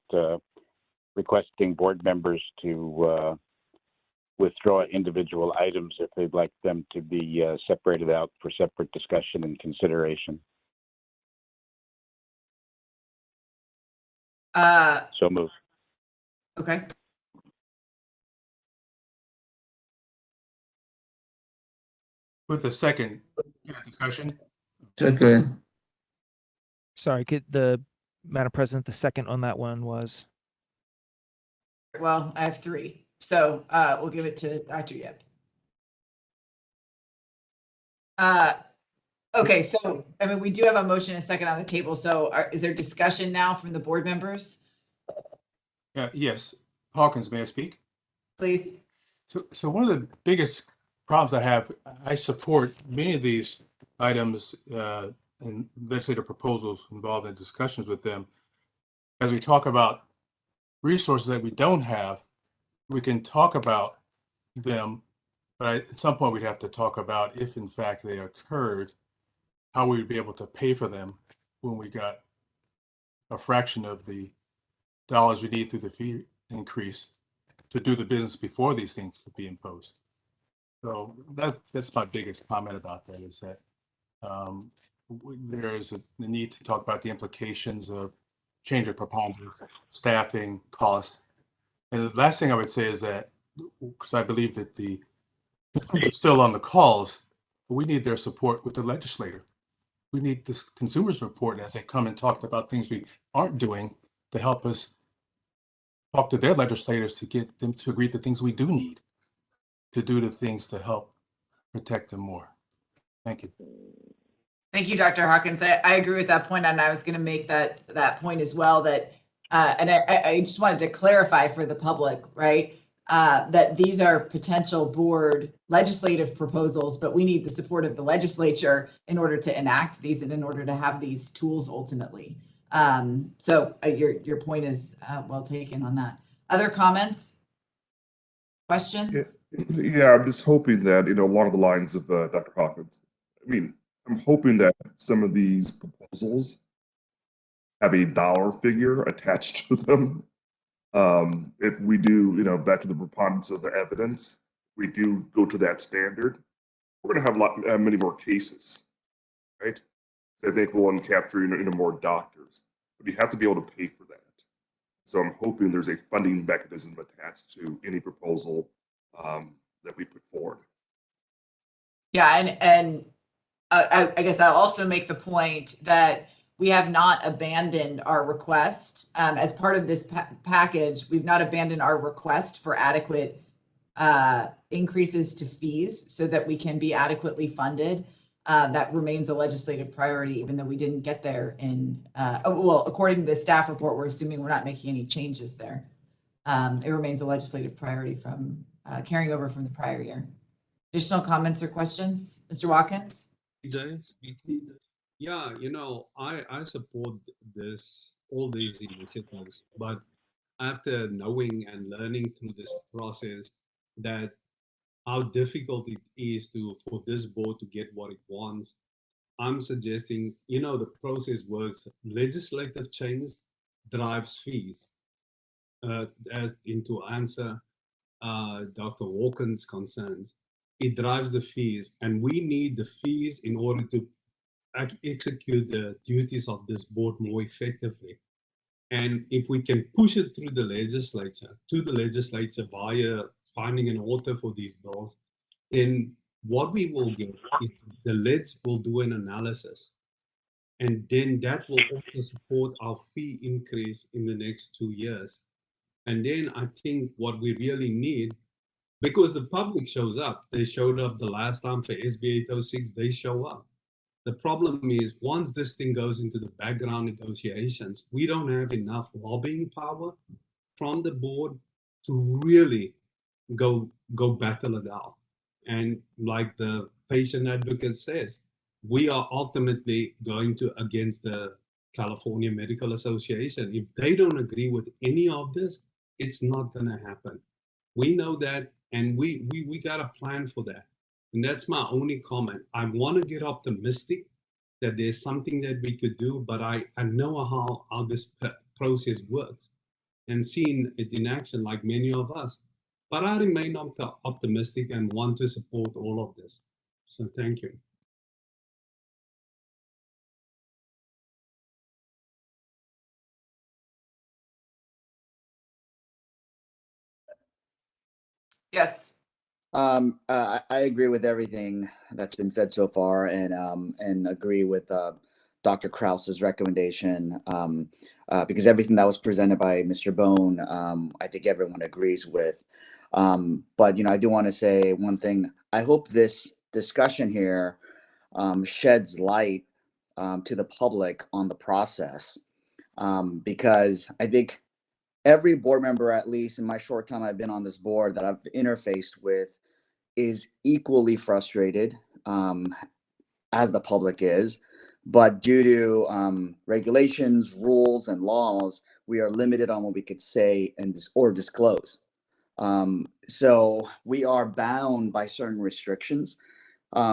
requesting board members to withdraw individual items if they'd like them to be separated out for separate discussion and consideration. So moved. Okay. With a second discussion. Second. Sorry, could the Madam President, the second on that one was? Well, I have three, so we'll give it to Dr. Yip. Okay, so I mean, we do have a motion and a second on the table. So is there discussion now from the board members? Yes, Hawkins, may I speak? Please. So one of the biggest problems I have, I support many of these items and legislative proposals involved in discussions with them. As we talk about resources that we don't have, we can talk about them, but at some point we'd have to talk about if in fact they occurred, how we would be able to pay for them when we got a fraction of the dollars we need through the fee increase to do the business before these things could be imposed. So that's my biggest comment about that, is that there is the need to talk about the implications of change of preponderance, staffing, costs. And the last thing I would say is that, because I believe that the consumers are still on the calls, but we need their support with the legislator. We need this consumers report as they come and talk about things we aren't doing to help us talk to their legislators to get them to agree to things we do need to do the things to help protect them more. Thank you. Thank you, Dr. Hawkins. I agree with that point, and I was going to make that point as well. That and I just wanted to clarify for the public, right, that these are potential board legislative proposals, but we need the support of the legislature in order to enact these and in order to have these tools ultimately. So your point is well taken on that. Other comments? Questions? Yeah, I'm just hoping that, along the lines of Dr. Hawkins, I mean, I'm hoping that some of these proposals have a dollar figure attached to them. If we do, back to the preponderance of the evidence, we do go to that standard, we're going to have many more cases, right? So I think we'll capture more doctors, but you have to be able to pay for that. So I'm hoping there's a funding mechanism attached to any proposal that we put forward. Yeah, and I guess I'll also make the point that we have not abandoned our request as part of this package. We've not abandoned our request for adequate increases to fees so that we can be adequately funded. That remains a legislative priority, even though we didn't get there in, well, according to the staff report, we're assuming we're not making any changes there. It remains a legislative priority from carrying over from the prior year. Additional comments or questions? Mr. Watkins? Yeah, Yeah, I support all these initiatives, but after knowing and learning through this process that how difficult it is for this board to get what it wants, I'm suggesting, the process works. Legislative change drives fees. As into answer Dr. Walken's concerns, it drives the fees, and we need the fees in order to execute the duties of this board more effectively. And if we can push it through the legislature via finding an author for these bills, then what we will get is the LEDs will do an analysis. And then that will also support our fee increase in the next 2 years. And then I think what we really need, because the public shows up, they showed up the last time for SB 806, they show up. The problem is once this thing goes into the background negotiations, we don't have enough lobbying power from the board to really go battle it out. And like the patient advocate says, we are ultimately going against the California Medical Association. If they don't agree with any of this, it's not going to happen. We know that, and we got a plan for that. And that's my only comment. I want to get optimistic that there's something that we could do, but I know how this process works and seeing it in action like many of us. But I remain optimistic and want to support all of this. So thank you. Yes. I agree with everything that's been said so far, and agree with Dr. Krause's recommendation, because everything that was presented by Mr. Bone, I think everyone agrees with. But I do want to say one thing. I hope this discussion here sheds light to the public on the process, because I think every board member, at least in my short time I've been on this board that I've interfaced with, is equally frustrated as the public is. But due to regulations, rules, and laws, we are limited on what we could say or disclose. So we are bound by certain restrictions.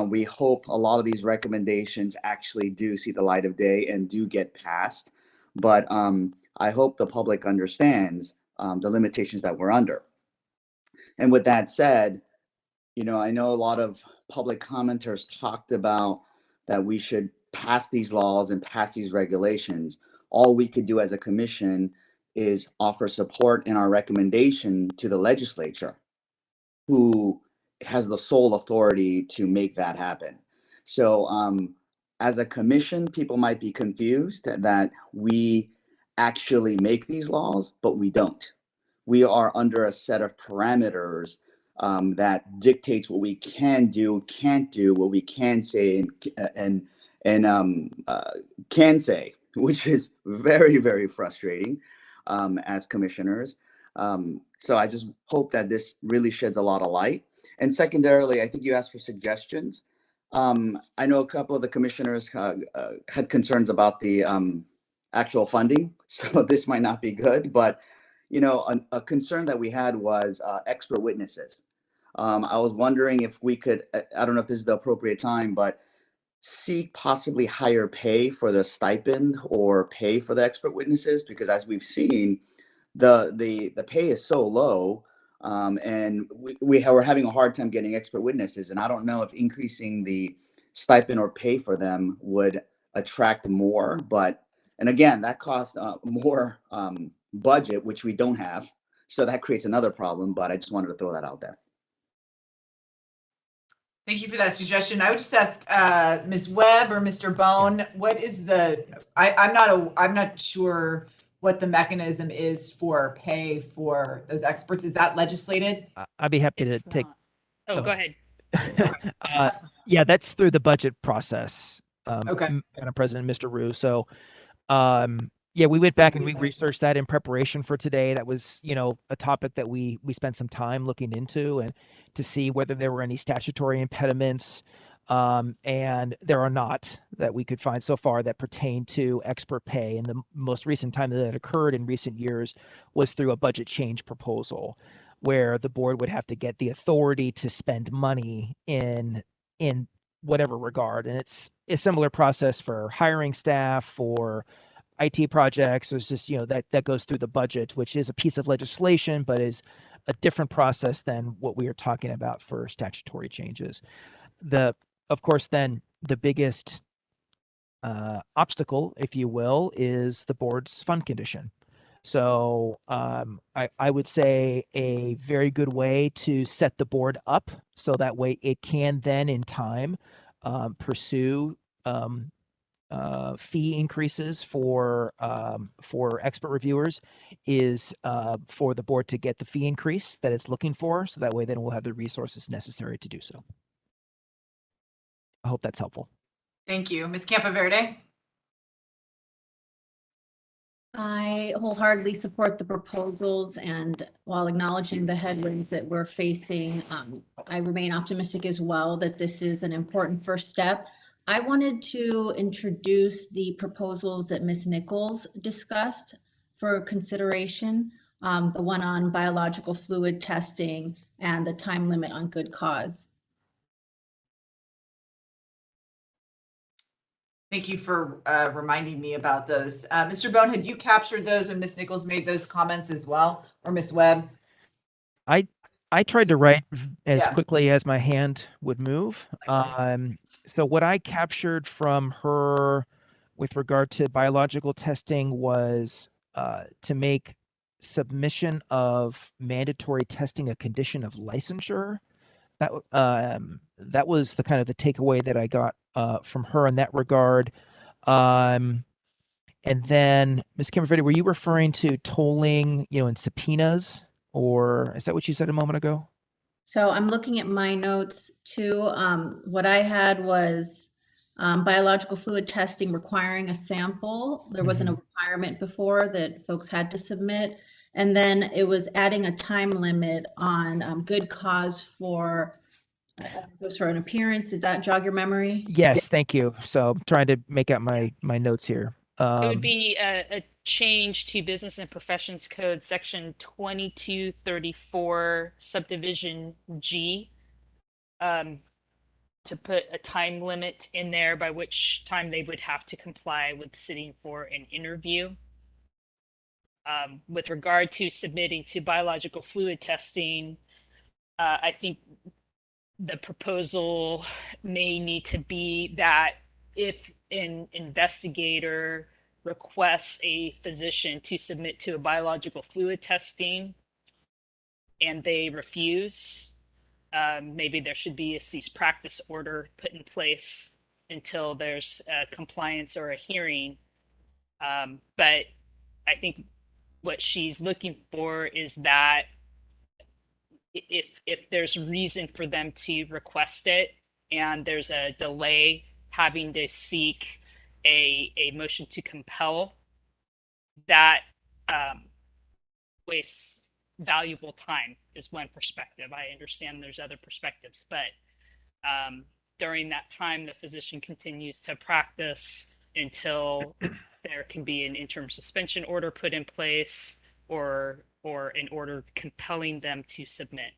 We hope a lot of these recommendations actually do see the light of day and do get passed. But I hope the public understands the limitations that we're under. And with that said, I know a lot of public commenters talked about that we should pass these laws and pass these regulations. All we could do as a commission is offer support in our recommendation to the legislature, who has the sole authority to make that happen. So as a commission, people might be confused that we actually make these laws, but we don't. We are under a set of parameters that dictates what we can do, can't do, what we can say and can say, which is very, very frustrating as commissioners. So I just hope that this really sheds a lot of light. And secondarily, I think you asked for suggestions. I know a couple of the commissioners had concerns about the actual funding, so this might not be good, but a concern that we had was expert witnesses. I was wondering if we could, I don't know if this is the appropriate time, but seek possibly higher pay for the stipend or pay for the expert witnesses, because as we've seen, the pay is so low, and we're having a hard time getting expert witnesses. And I don't know if increasing the stipend or pay for them would attract more, and again, that costs more budget, which we don't have. So that creates another problem, but I just wanted to throw that out there. Thank you for that suggestion. I would just ask Ms. Webb or Mr. Bone, what is I'm not sure what the mechanism is for pay for those experts. Is that legislated? I'd be happy to take. Oh, go ahead. Yeah, that's through the budget process. Okay. Madam President, Mr. Rue. So, yeah, we went back and we researched that in preparation for today. That was, a topic that we spent some time looking into and to see whether there were any statutory impediments And there are not that we could find so far that pertain to expert pay. And the most recent time that occurred in recent years was through a budget change proposal, where the board would have to get the authority to spend money in whatever regard. And it's a similar process for hiring staff, for IT projects. It's just, that goes through the budget, which is a piece of legislation, but is a different process than what we are talking about for statutory changes. Of course, then the biggest obstacle, if you will, is the board's fund condition. So I would say a very good way to set the board up so that way it can then in time pursue fee increases for expert reviewers is for the board to get the fee increase that it's looking for. So that way then we'll have the resources necessary to do so. I hope that's helpful. Thank you. Ms. Campaverde? I wholeheartedly support the proposals, and while acknowledging the headwinds that we're facing, I remain optimistic as well that this is an important first step. I wanted to introduce the proposals that Ms. Nichols discussed for consideration, the one on biological fluid testing and the time limit on good cause. Thank you for reminding me about those. Mr. Bone, had you captured those when Ms. Nichols made those comments as well, or Ms. Webb? I tried to write as Yeah. quickly as my hand would move. So what I captured from her with regard to biological testing was to make submission of mandatory testing a condition of licensure. That was the kind of the takeaway that I got from her in that regard. And then, Ms. Campaverde, were you referring to tolling, and subpoenas, or is that what you said a moment ago? So I'm looking at my notes too. What I had was biological fluid testing requiring a sample. There wasn't a requirement before that folks had to submit. And then it was adding a time limit on good cause for an appearance. Did that jog your memory? Yes, thank you. So I'm trying to make out my notes here. It would be a change to Business and Professions Code, Section 2234, Subdivision G, to put a time limit in there by which time they would have to comply with sitting for an interview. With regard to submitting to biological fluid testing, I think the proposal may need to be that if an investigator requests a physician to submit to a biological fluid testing and they refuse, maybe there should be a cease practice order put in place until there's a compliance or a hearing. But I think what she's looking for is that if there's reason for them to request it and there's a delay, having to seek a motion to compel, that wastes valuable time is one perspective. I understand there's other perspectives, but during that time, the physician continues to practice until there can be an interim suspension order put in place or an order compelling them to submit.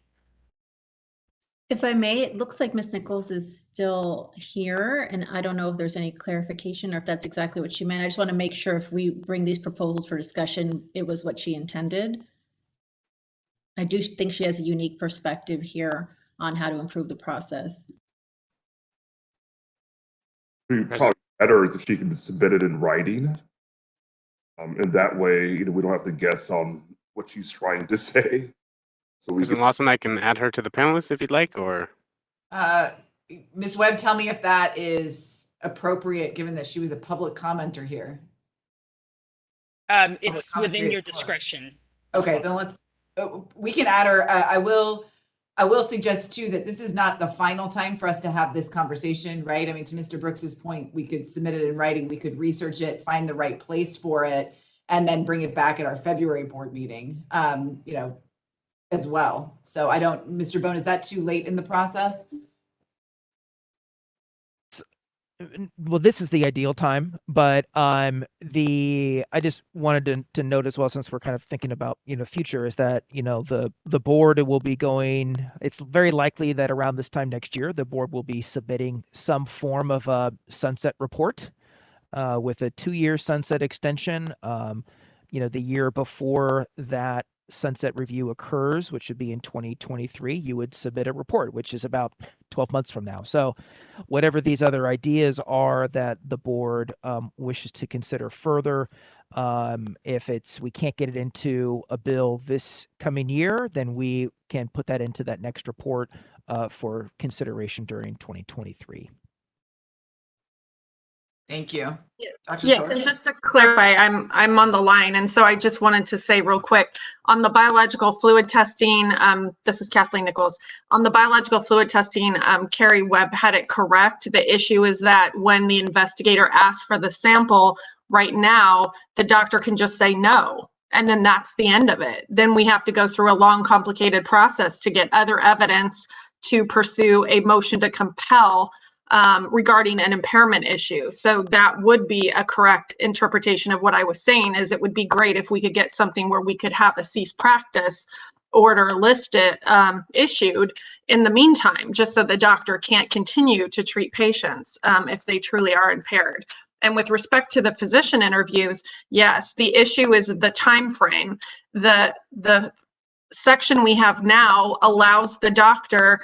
If I may, it looks like Ms. Nichols is still here, and I don't know if there's any clarification or if that's exactly what she meant. I just want to make sure if we bring these proposals for discussion, it was what she intended. I do think she has a unique perspective here on how to improve the process. Probably better is if she can submit it in writing. And that way, we don't have to guess on what she's trying to say. So President Lawson, I can add her to the panelists if you'd like, or Ms. Webb, tell me if that is appropriate, given that she was a public commenter here. It's within your discretion. Okay, then we can add her. I will suggest too that this is not the final time for us to have this conversation, right? I mean, to Mr. Brooks's point, we could submit it in writing, we could research it, find the right place for it, and then bring it back at our February board meeting, as well. So Mr. Bone, is that too late in the process? Well, this is the ideal time, but I just wanted to note as well, since we're kind of thinking about future, is that the board will be going. It's very likely that around this time next year, the board will be submitting some form of a sunset report with a 2-year sunset extension. The year before that sunset review occurs, which would be in 2023, you would submit a report, which is about 12 months from now. So whatever these other ideas are that the board wishes to consider further, if we can't get it into a bill this coming year, then we can put that into that next report for consideration during 2023. Thank you. Dr. Yes, Thorpe? and just to clarify, I'm on the line, and so I just wanted to say real quick on the biological fluid testing. This is Kathleen Nichols. On the biological fluid testing, Carrie Webb had it correct. The issue is that when the investigator asks for the sample, right now the doctor can just say no, and then that's the end of it. Then we have to go through a long, complicated process to get other evidence to pursue a motion to compel regarding an impairment issue. So that would be a correct interpretation of what I was saying. Is it would be great if we could get something where we could have a cease practice order listed, issued in the meantime, just so the doctor can't continue to treat patients if they truly are impaired. And with respect to the physician interviews, yes, the issue is the time frame. The section we have now allows the doctor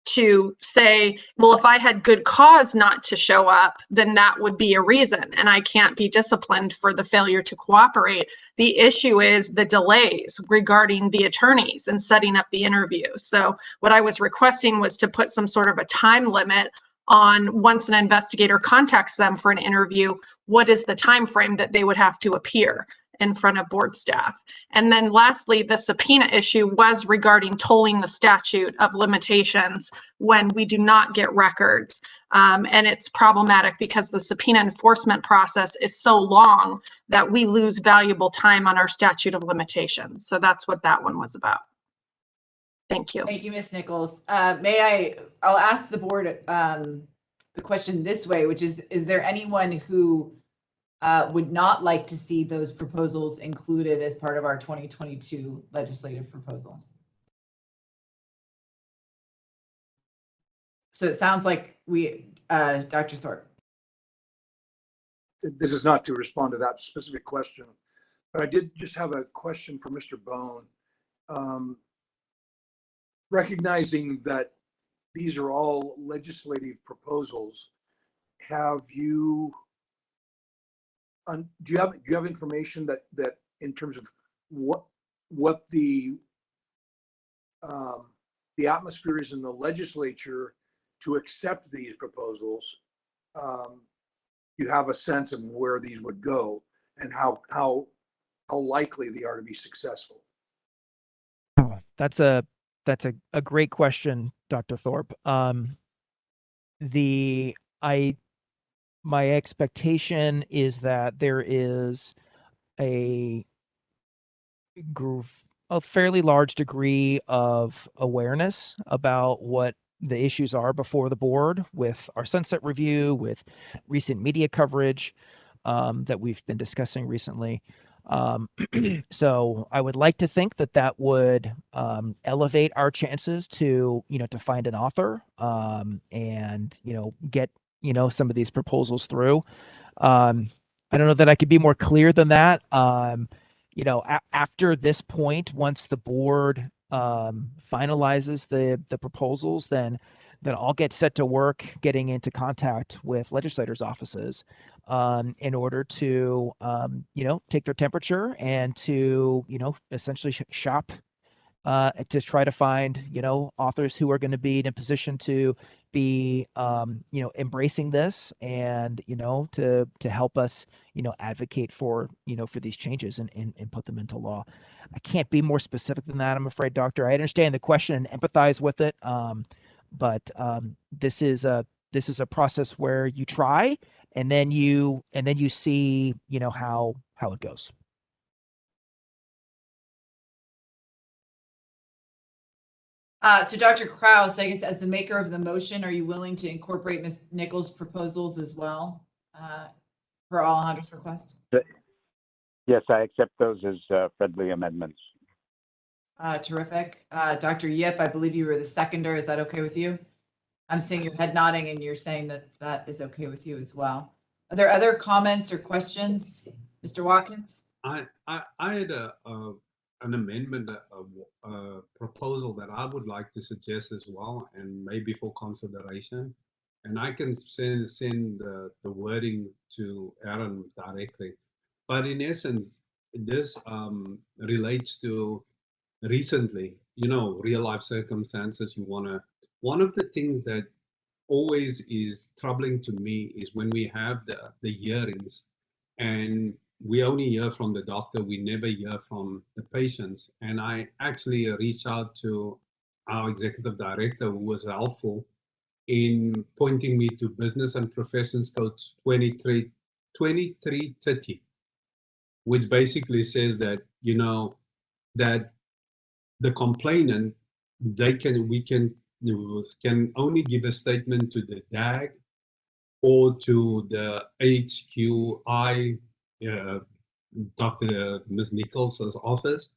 to say, well, if I had good cause not to show up, then that would be a reason, and I can't be disciplined for the failure to cooperate. The issue is the delays regarding the attorneys and setting up the interviews. So what I was requesting was to put some sort of a time limit on once an investigator contacts them for an interview, what is the time frame that they would have to appear in front of board staff. And then lastly, the subpoena issue was regarding tolling the statute of limitations when we do not get records. And it's problematic because the subpoena enforcement process is so long that we lose valuable time on our statute of limitations. So that's what that one was about. Thank you. Thank you, Ms. Nichols. I'll ask the board the question this way, which is there anyone who would not like to see those proposals included as part of our 2022 legislative proposals? So it sounds like Dr. Thorpe. This is not to respond to that specific question, but I did just have a question for Mr. Bone. Recognizing that these are all legislative proposals, do you have information that in terms of what the atmosphere is in the legislature to accept these proposals? You have a sense of where these would go and how likely they are to be successful. That's a great question, Dr. Thorpe. My expectation is that there is a fairly large degree of awareness about what the issues are before the board with our sunset review, with recent media coverage that we've been discussing recently. So I would like to think that would elevate our chances to find an author and get some of these proposals through. I don't know that I could be more clear than that. After this point, once the board finalizes the proposals, then I'll get set to work getting into contact with legislators' offices in order to take their temperature and to essentially shop to try to find authors who are going to be in a position to be embracing this and to help us advocate for for these changes and put them into law. I can't be more specific than that, I'm afraid, Doctor. I understand the question and empathize with it, but this is a process where you try and then you see how it goes. So Dr. Kraus, I guess as the maker of the motion, are you willing to incorporate Ms. Nichols' proposals as well for Alejandra's request? Yes, I accept those as friendly amendments. Terrific. Dr. Yip, I believe you were the seconder. Is that okay with you? I'm seeing your head nodding and you're saying that that is okay with you as well. Are there other comments or questions, Mr. Watkins? I had an amendment, a proposal that I would like to suggest as well, and maybe for consideration. And I can send the wording to Aaron directly. But in essence, this relates to recently, real life circumstances. One of the things that always is troubling to me is when we have the hearings and we only hear from the doctor, we never hear from the patients. And I actually reached out to our executive director, who was helpful in pointing me to Business and Professions Code 2330, which basically says that, that the complainant, we can only give a statement to the DAG or to the HQI, Dr. Ms. Nichols' office.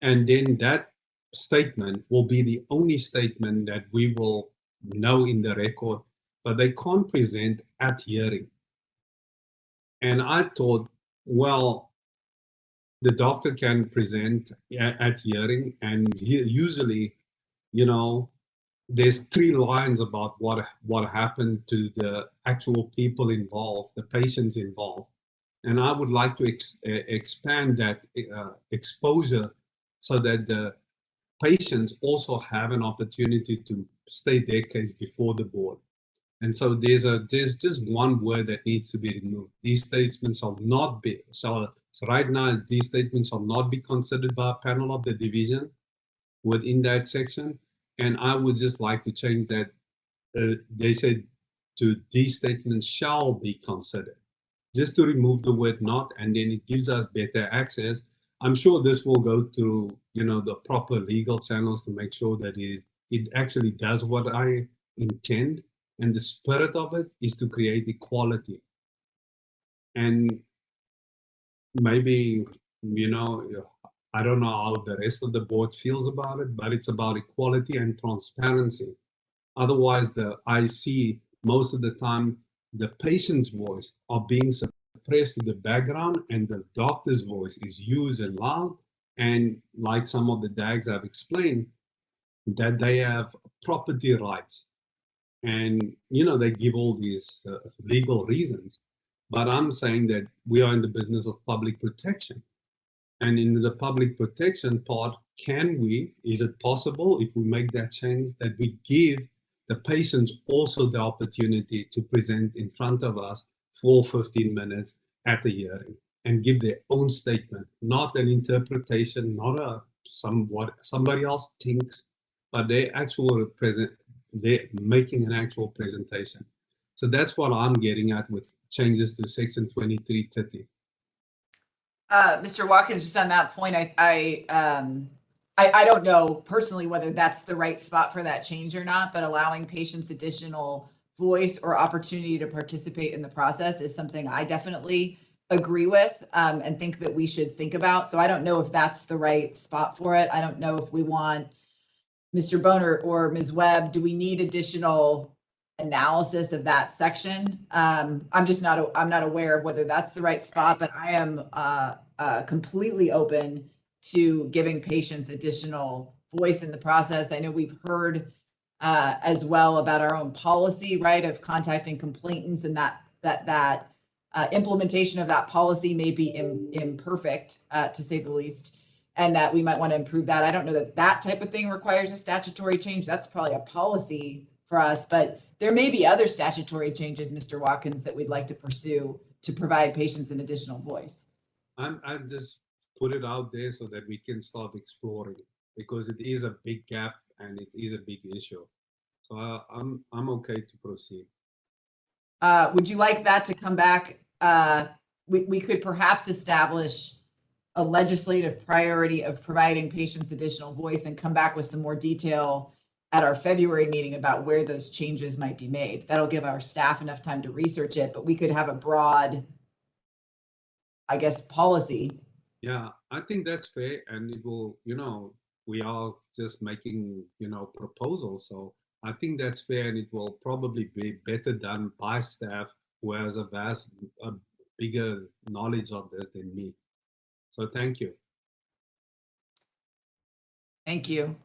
And then that statement will be the only statement that we will know in the record, but they can't present at hearing. And I thought, well, the doctor can present at hearing, and usually, there's 3 lines about what happened to the actual people involved, the patients involved. And I would like to expand that exposure so that the patients also have an opportunity to state their case before the board. And so there's just one word that needs to be removed. These statements shall not be, so right now, these statements shall not be considered by a panel of the division within that section. And I would just like to change that. They said these statements shall be considered, just to remove the word not, and then it gives us better access. I'm sure this will go through, the proper legal channels to make sure that it actually does what I intend. And the spirit of it is to create equality. And maybe, I don't know how the rest of the board feels about it, but it's about equality and transparency. Otherwise, I see most of the time the patient's voice are being suppressed to the background and the doctor's voice is used and loud. And like some of the DAGs have explained, that they have property rights. And, they give all these legal reasons. But I'm saying that we are in the business of public protection. And in the public protection part, is it possible, if we make that change, that we give the patients also the opportunity to present in front of us for 15 minutes at the hearing and give their own statement, not an interpretation, not what somebody else thinks, but they're making an actual presentation. So that's what I'm getting at with changes to Section 2330. Mr. Watkins, just on that point, I don't know personally whether that's the right spot for that change or not, but allowing patients additional voice or opportunity to participate in the process is something I definitely agree with and think that we should think about. So I don't know if that's the right spot for it. I don't know if we want Mr. Boner or Ms. Webb, do we need additional analysis of that section? I'm not aware of whether that's the right spot, but I am completely open to giving patients additional voice in the process. I know we've heard as well about our own policy, right, of contacting complainants, and that implementation of that policy may be imperfect, to say the least, and that we might want to improve that. I don't know that type of thing requires a statutory change. That's probably a policy for us, but there may be other statutory changes, Mr. Watkins, that we'd like to pursue to provide patients an additional voice. I'm just put it out there so that we can start exploring, because it is a big gap and it is a big issue. So I'm okay to proceed. Would you like that to come back? We could perhaps establish a legislative priority of providing patients additional voice and come back with some more detail at our February meeting about where those changes might be made. That'll give our staff enough time to research it, but we could have a broad, I guess, policy. Yeah, I think that's fair, and it will, we are just making, proposals. So I think that's fair, and it will probably be better done by staff who has a bigger knowledge of this than me. So thank you. Thank you.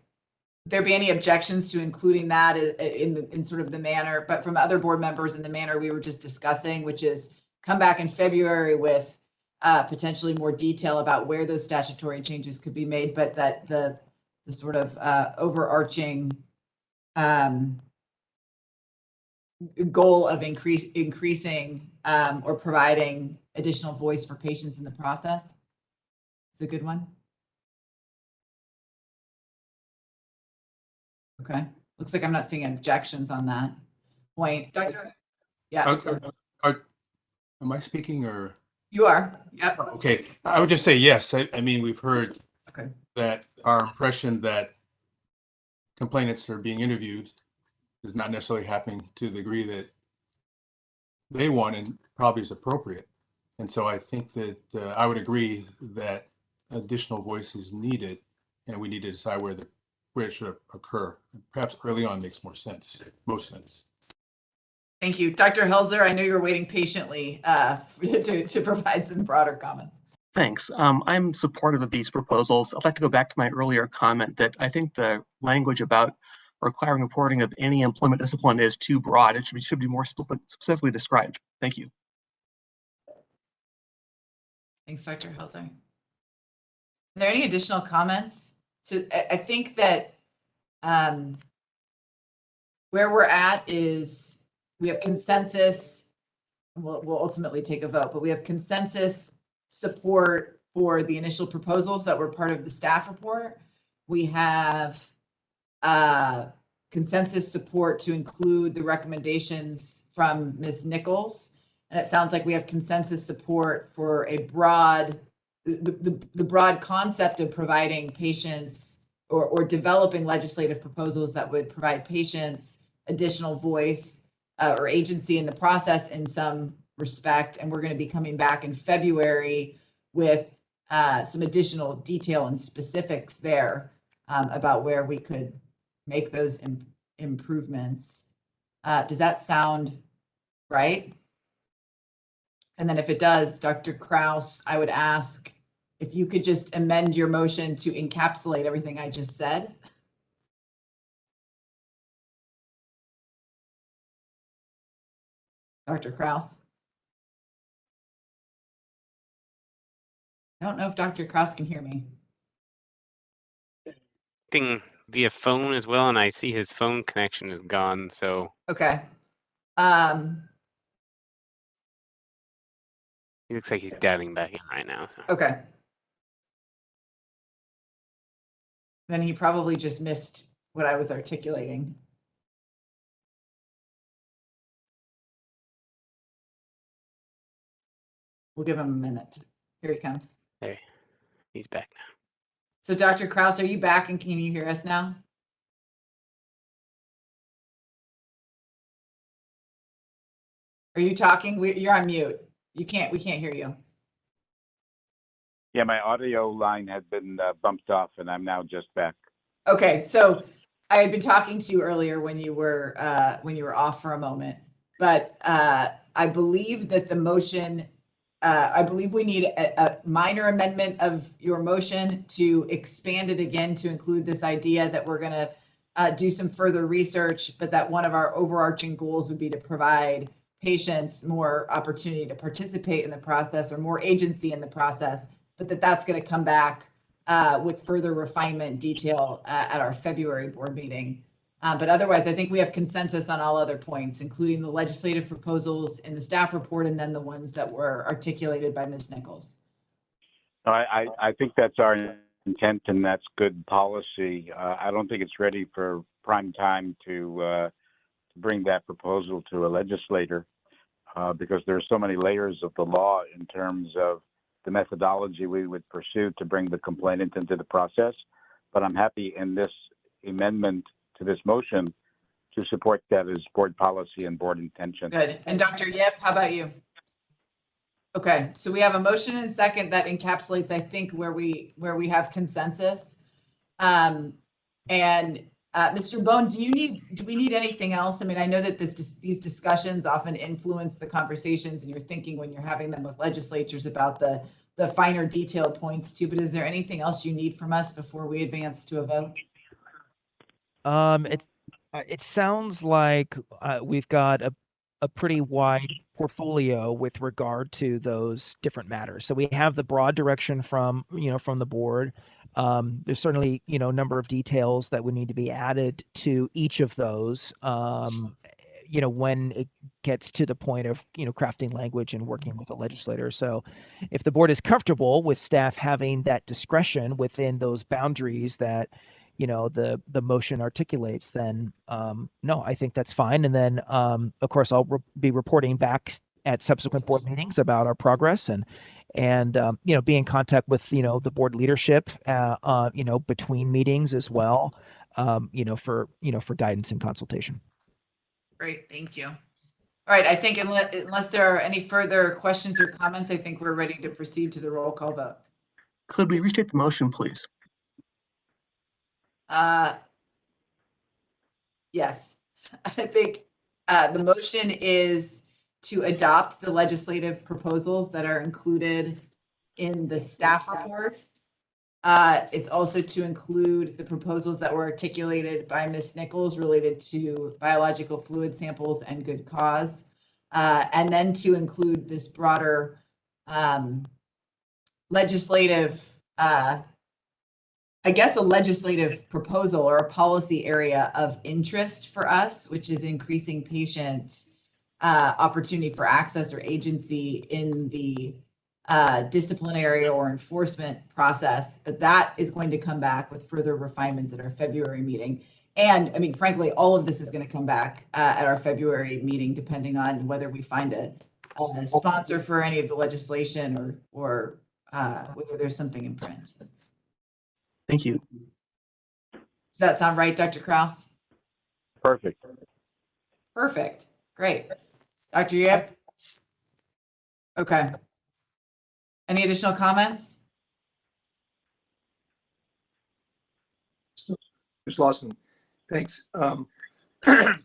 Would there be any objections to including that in sort of the manner, but from other board members in the manner we were just discussing, which is come back in February with potentially more detail about where those statutory changes could be made, but that the sort of overarching goal of increasing or providing additional voice for patients in the process is a good one. Okay, looks like I'm not seeing objections on that point. Doctor, yeah. Am I speaking or? You are, yep. Okay, I would just say yes. I mean, we've heard okay. that our impression that complainants are being interviewed is not necessarily happening to the degree that they want and probably is appropriate. And so I think that I would agree that additional voice is needed, and we need to decide where it should occur. Perhaps early on makes more sense, most sense. Thank you. Dr. Helzer, I know you were waiting patiently to provide some broader comments. Thanks. I'm supportive of these proposals. I'd like to go back to my earlier comment that I think the language about requiring reporting of any employment discipline is too broad. It should be more specifically described. Thank you. Thanks, Dr. Helzer. Are there any additional comments? So I think that where we're at is we have consensus. We'll ultimately take a vote, but we have consensus support for the initial proposals that were part of the staff report. We have consensus support to include the recommendations from Ms. Nichols. And it sounds like we have consensus support for a broad, the broad concept of providing patients or developing legislative proposals that would provide patients additional voice or agency in the process in some respect. And we're going to be coming back in February with some additional detail and specifics there about where we could make those improvements. Does that sound right? And then if it does, Dr. Kraus, I would ask if you could just amend your motion to encapsulate everything I just said. Dr. Kraus. I don't know if Dr. Kraus can hear me. Via phone as well, and I see his phone connection is gone, so. Okay. He looks like he's dialing back in right now. So. Okay. Then he probably just missed what I was articulating. We'll give him a minute. Here he comes. Hey, he's back now. So Dr. Kraus, are you back and can you hear us now? Are you talking? You're on mute. We can't hear you. Yeah, my audio line had been bumped off and I'm now just back. Okay, so I had been talking to you earlier when you were off for a moment, but I believe that the motion, I believe we need a minor amendment of your motion to expand it again to include this idea that we're going to do some further research, but that one of our overarching goals would be to provide patients more opportunity to participate in the process or more agency in the process, but that's going to come back with further refinement detail at our February board meeting. But otherwise, I think we have consensus on all other points, including the legislative proposals in the staff report and then the ones that were articulated by Ms. Nichols. I think that's our intent and that's good policy. I don't think it's ready for prime time to bring that proposal to a legislator because there are so many layers of the law in terms of the methodology we would pursue to bring the complainant into the process. But I'm happy in this amendment to this motion to support that as board policy and board intention. Good. And Dr. Yip, how about you? Okay, so we have a motion and a second that encapsulates, I think, where we have consensus. Mr. Bone, do we need anything else? I mean, I know that these discussions often influence the conversations and your thinking when you're having them with legislatures about the finer detailed points too, but is there anything else you need from us before we advance to a vote? It sounds like we've got a pretty wide portfolio with regard to those different matters. So we have the broad direction from the board. There's certainly, a number of details that would need to be added to each of those, when it gets to the point of, crafting language and working with the legislator. So if the board is comfortable with staff having that discretion within those boundaries that, the motion articulates, then no, I think that's fine. And then, of course, I'll be reporting back at subsequent board meetings about our progress and be in contact with, the board leadership, between meetings as well, for guidance and consultation. Great, thank you. All right, I think unless there are any further questions or comments, I think we're ready to proceed to the roll call vote. Could we restate the motion, please? Yes, I think the motion is to adopt the legislative proposals that are included in the staff report. It's also to include the proposals that were articulated by Ms. Nichols related to biological fluid samples and good cause. And then to include this broader legislative, a legislative proposal or a policy area of interest for us, which is increasing patient opportunity for access or agency in the disciplinary or enforcement process. But that is going to come back with further refinements at our February meeting. And I mean, frankly, all of this is going to come back at our February meeting, depending on whether we find a sponsor for any of the legislation or whether there's something in print. Thank you. Does that sound right, Dr. Kraus? Perfect. Perfect. Great. Dr. Yip? Okay. Any additional comments? Ms. Lawson, thanks.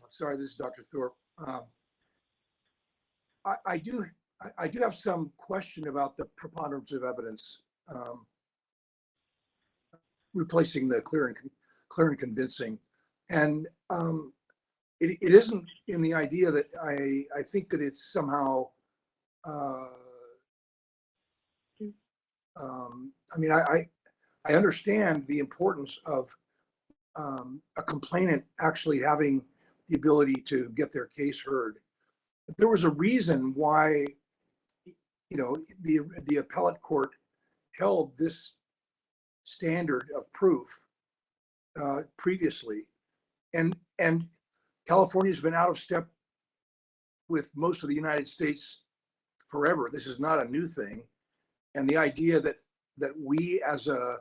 Sorry, this is Dr. Thorpe. I do have some question about the preponderance of evidence, replacing the clear and convincing. And it isn't in the idea that I think that it's somehow, I understand the importance of a complainant actually having the ability to get their case heard. But there was a reason why, the appellate court held this standard of proof previously, and California's been out of step with most of the United States forever. This is not a new thing, and the idea that we as a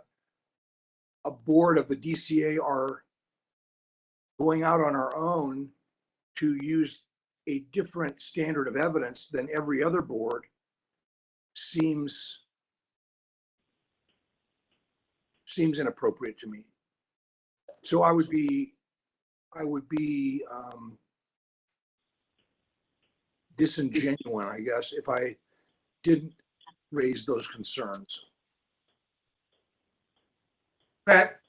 board of the DCA are going out on our own to use a different standard of evidence than every other board seems inappropriate to me. So I would be disingenuous, I guess, if I didn't raise those concerns. Correct.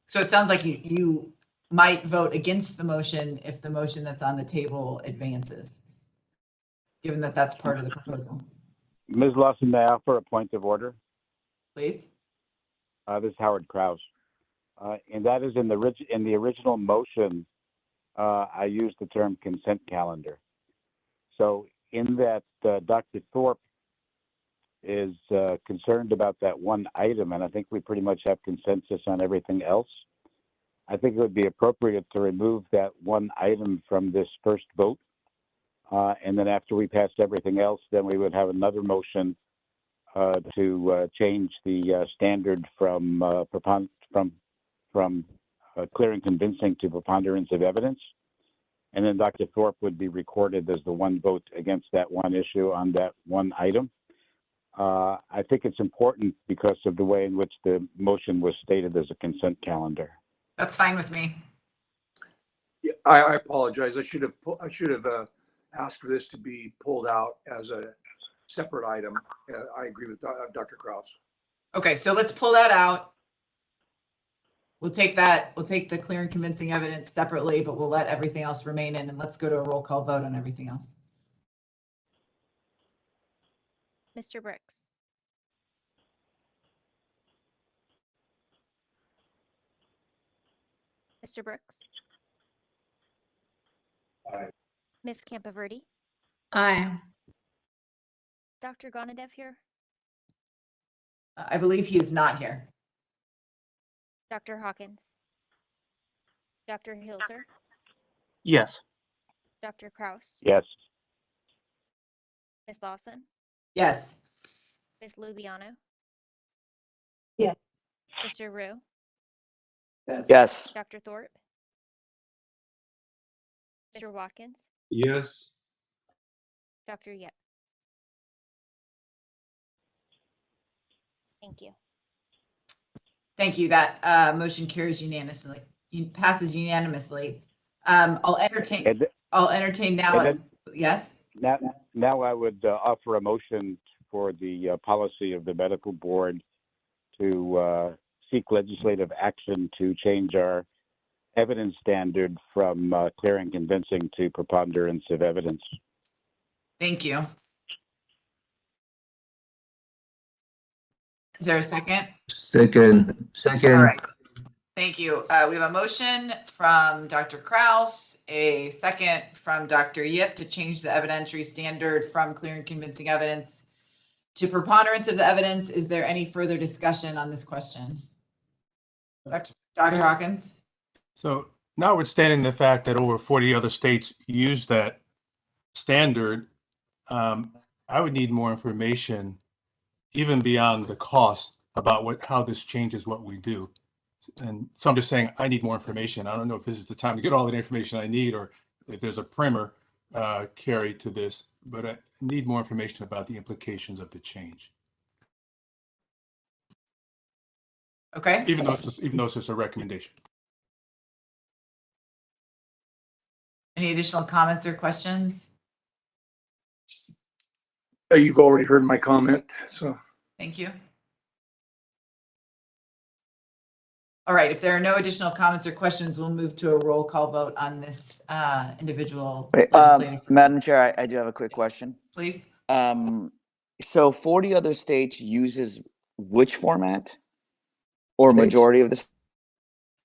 So it sounds like you might vote against the motion if the motion that's on the table advances, given that that's part of the proposal. Ms. Lawson, may I offer a point of order? Please. This is Howard Kraus. And that is in the original motion, I used the term consent calendar. So in that Dr. Thorpe is concerned about that one item, and I think we pretty much have consensus on everything else. I think it would be appropriate to remove that one item from this first vote. And then after we passed everything else, then we would have another motion to change the standard from clear and convincing to preponderance of evidence. And then Dr. Thorpe would be recorded as the one vote against that one issue on that one item. I think it's important because of the way in which the motion was stated as a consent calendar. That's fine with me. Yeah, I apologize. I should have asked for this to be pulled out as a separate item. I agree with Dr. Kraus. Okay, so let's pull that out. We'll take the clear and convincing evidence separately, but we'll let everything else remain in, and let's go to a roll call vote on everything else. Mr. Brooks. Mr. Brooks. Aye. Ms. Campaverde. Aye. Dr. Gonadev here. I believe he is not here. Dr. Hawkins. Dr. Hilzer. Yes. Dr. Kraus. Yes. Ms. Lawson. Yes. Ms. Lubiano. Yes. Mr. Rue. Yes. Dr. Thorpe. Mr. Watkins. Yes. Dr. Yep. Thank you. Thank you. That motion carries unanimously. Passes unanimously. I'll entertain now. Yes. Now I would offer a motion for the policy of the medical board to seek legislative action to change our evidence standard from clear and convincing to preponderance of evidence. Thank you. Is there a second? Second. All right. Thank you. We have a motion from Dr. Kraus, a second from Dr. Yip to change the evidentiary standard from clear and convincing evidence to preponderance of the evidence. Is there any further discussion on this question? Dr. Hawkins? So notwithstanding the fact that over 40 other states use that standard, I would need more information, even beyond the cost, about how this changes what we do. And so I'm just saying I need more information. I don't know if this is the time to get all the information I need, or if there's a primer carried to this, but I need more information about the implications of the change. Okay. Even though it's just a recommendation. Any additional comments or questions? You've already heard my comment, so. Thank you. All right, if there are no additional comments or questions, we'll move to a roll call vote on this individual legislative. Madam Chair, I do have a quick question. Please. So 40 other states uses which format? Or States. majority of the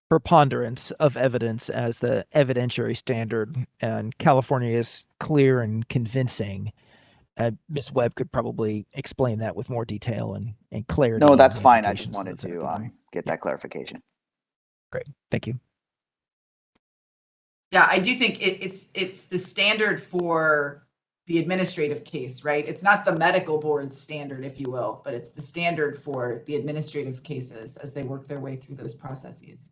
Preponderance of evidence as the evidentiary standard, and California is clear and convincing. Ms. Webb could probably explain that with more detail and clarity. No, on that's the fine. I just implications wanted of that. to get that clarification. Great, thank you. Yeah, I do think it's the standard for the administrative case, right? It's not the medical board's standard, if you will, but it's the standard for the administrative cases as they work their way through those processes.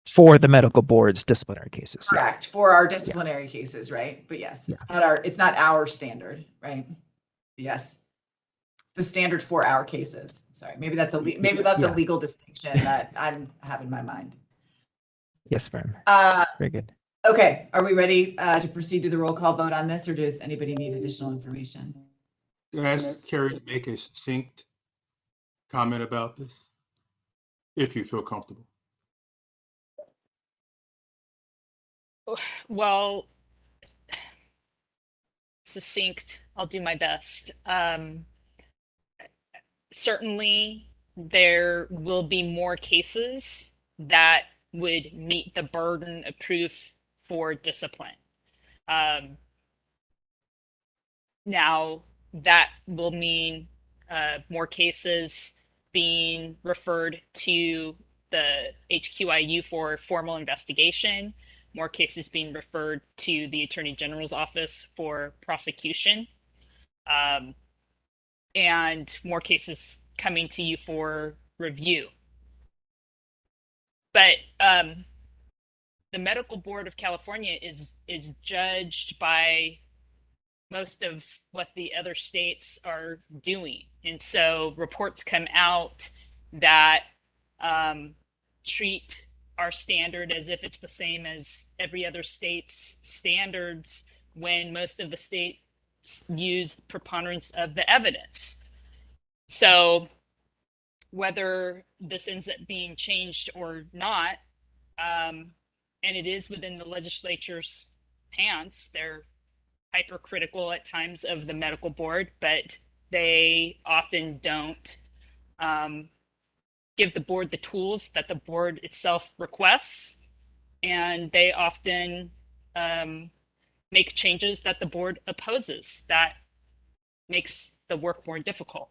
For the medical board's disciplinary cases. yeah. Correct, for our disciplinary cases, right? But yes, it's not our standard, right? Yes. The standard for our cases. Sorry, maybe that's a legal distinction that I'm have in my mind. Yes, ma'am. Very good. Okay, are we ready to proceed to the roll call vote on this, or does anybody need additional information? Can I ask Carrie to make a succinct comment about this, if you feel comfortable? Well, succinct, I'll do my best. Certainly, there will be more cases that would meet the burden of proof for discipline. Now, that will mean more cases being referred to the HQIU for formal investigation, more cases being referred to the Attorney General's office for prosecution. and more cases coming to you for review. But the Medical Board of California is judged by most of what the other states are doing. And so reports come out that treat our standard as if it's the same as every other state's standards, when most of the states use preponderance of the evidence. So whether this ends up being changed or not, and it is within the legislature's hands, they're hypercritical at times of the medical board, but they often don't give the board the tools that the board itself requests, and they often make changes that the board opposes that makes the work more difficult.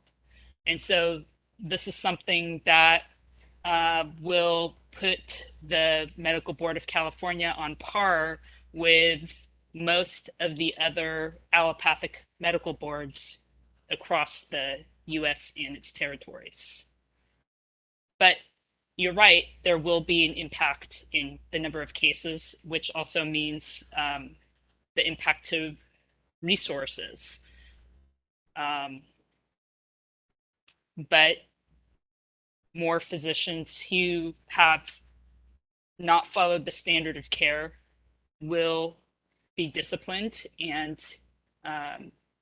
And so this is something that will put the Medical Board of California on par with most of the other allopathic medical boards across the US and its territories. But you're right, there will be an impact in the number of cases, which also means the impact to resources. But more physicians who have not followed the standard of care will be disciplined and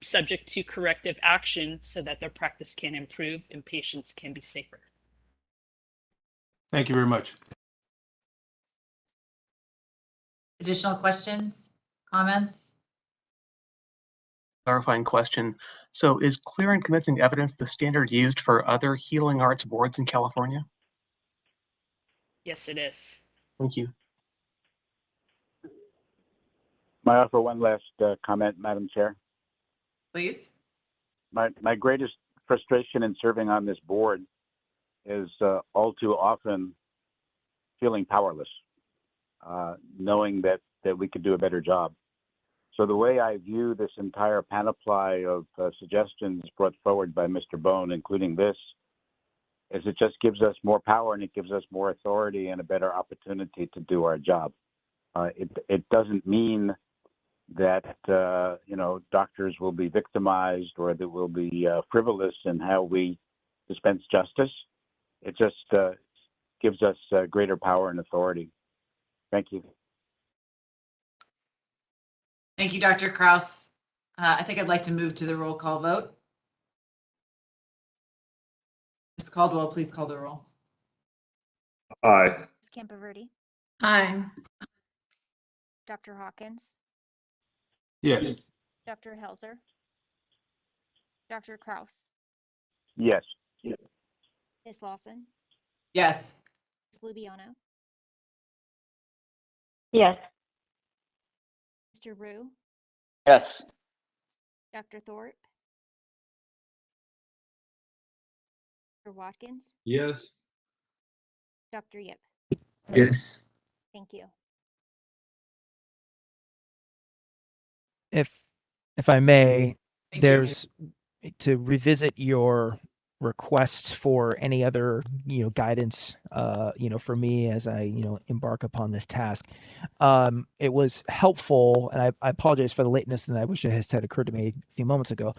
subject to corrective action so that their practice can improve and patients can be safer. Thank you very much. Additional questions, comments? Clarifying question. So is clear and convincing evidence the standard used for other healing arts boards in California? Yes, it is. Thank you. May I offer one last comment, Madam Chair? Please. My greatest frustration in serving on this board is all too often feeling powerless, knowing that we could do a better job. So the way I view this entire panoply of suggestions brought forward by Mr. Bone, including this, is it just gives us more power and it gives us more authority and a better opportunity to do our job. It doesn't mean that doctors will be victimized or that we'll be frivolous in how we dispense justice. It just gives us greater power and authority. Thank you. Thank you, Dr. Kraus. I think I'd like to move to the roll call vote. Ms. Caldwell, please call the roll. Aye. Ms. Campoverde, Aye. Dr. Hawkins, Yes. Dr. Helzer, Dr. Kraus, Yes. Ms. Lawson, Yes. Ms. Lubiano, Yes. Mr. Rue, Yes. Dr. Thorpe, Dr. Watkins, Yes. Dr. Yip. Yes. Thank you. If I may, Thank you. there's to revisit your request for any other guidance for me as I embark upon this task. It was helpful, and I apologize for the lateness, and I wish it had occurred to me a few moments ago.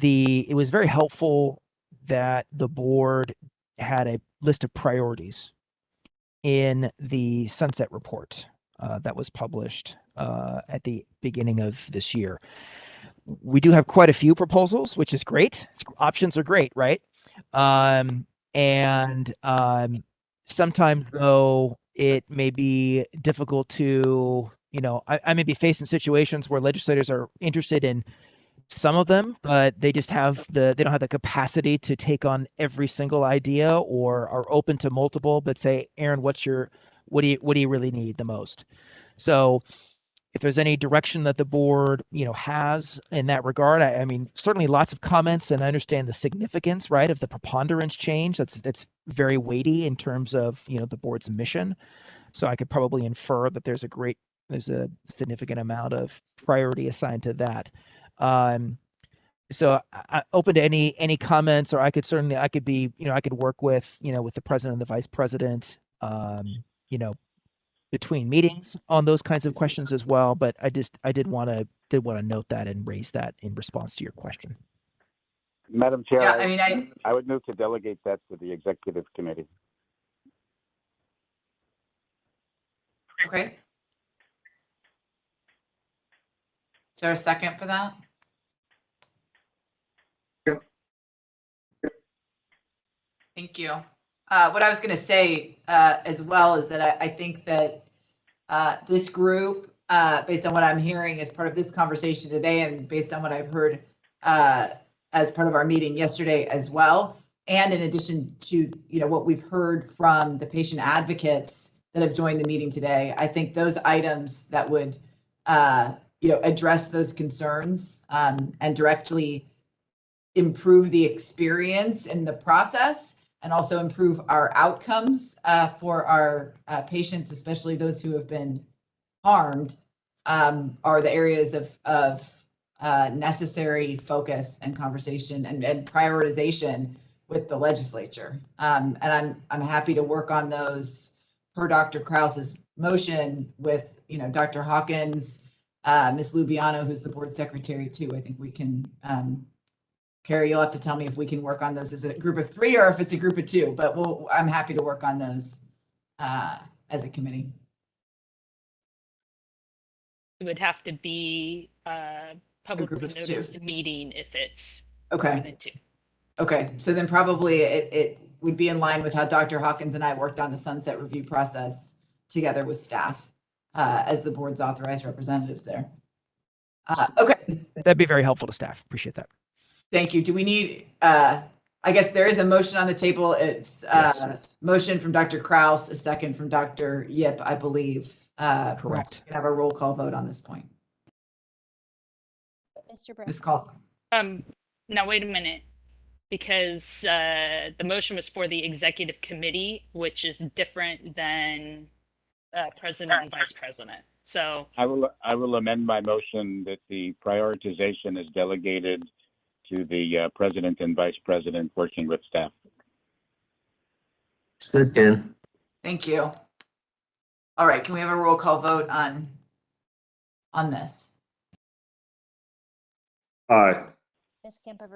It was very helpful that the board had a list of priorities in the sunset report that was published at the beginning of this year. We do have quite a few proposals, which is great. Options are great, right? Sometimes, though, it may be difficult to, I may be faced in situations where legislators are interested in some of them, but they just they don't have the capacity to take on every single idea, or are open to multiple, but say, Aaron, what do you really need the most? So if there's any direction that the board, has in that regard, I mean, certainly lots of comments, and I understand the significance, right, of the preponderance change. That's very weighty in terms of, the board's mission. So I could probably infer that there's a significant amount of priority assigned to that. so I open to any comments, or I could be, I could work with, with the president and the vice president, between meetings on those kinds of questions as well. But I did want to note that and raise that in response to your question. Madam Chair, Yeah, I mean, I would move to delegate that to the executive committee. Okay. Is there a second for that? Thank you. What I was going to say as well is that I think that this group, based on what I'm hearing as part of this conversation today, and based on what I've heard as part of our meeting yesterday as well, and in addition to what we've heard from the patient advocates that have joined the meeting today, I think those items that would address those concerns and directly improve the experience in the process, and also improve our outcomes for our patients, especially those who have been harmed, are the areas of necessary focus and conversation and prioritization with the legislature. And I'm happy to work on those per Dr. Krause's motion with Dr. Hawkins, Ms. Lubiano, who's the board secretary too. I think we can. Carrie, you'll have to tell me if we can work on those as a group of 3 or if it's a group of 2, but I'm happy to work on those as a committee. It would have to be publicly of 2. noticed meeting if it's Okay. more than 2. Okay, so then probably it would be in line with how Dr. Hawkins and I worked on the sunset review process together with staff as the board's authorized representatives there. Okay. That'd be very helpful to staff. Appreciate that. Thank you. Do we need, I guess there is a motion on the table. It's motion from Dr. Krause, a second from Dr. Yip, I believe. Perhaps Correct. we can have a roll call vote on this point. Mr. Brooks. Ms. Call. Now wait a minute, because the motion was for the executive committee, which is different than president and vice president. So I will amend my motion that the prioritization is delegated to the president and vice president working with staff. Second. Thank you. All right, can we have a roll call vote on this? Aye. Ms. Campoverde.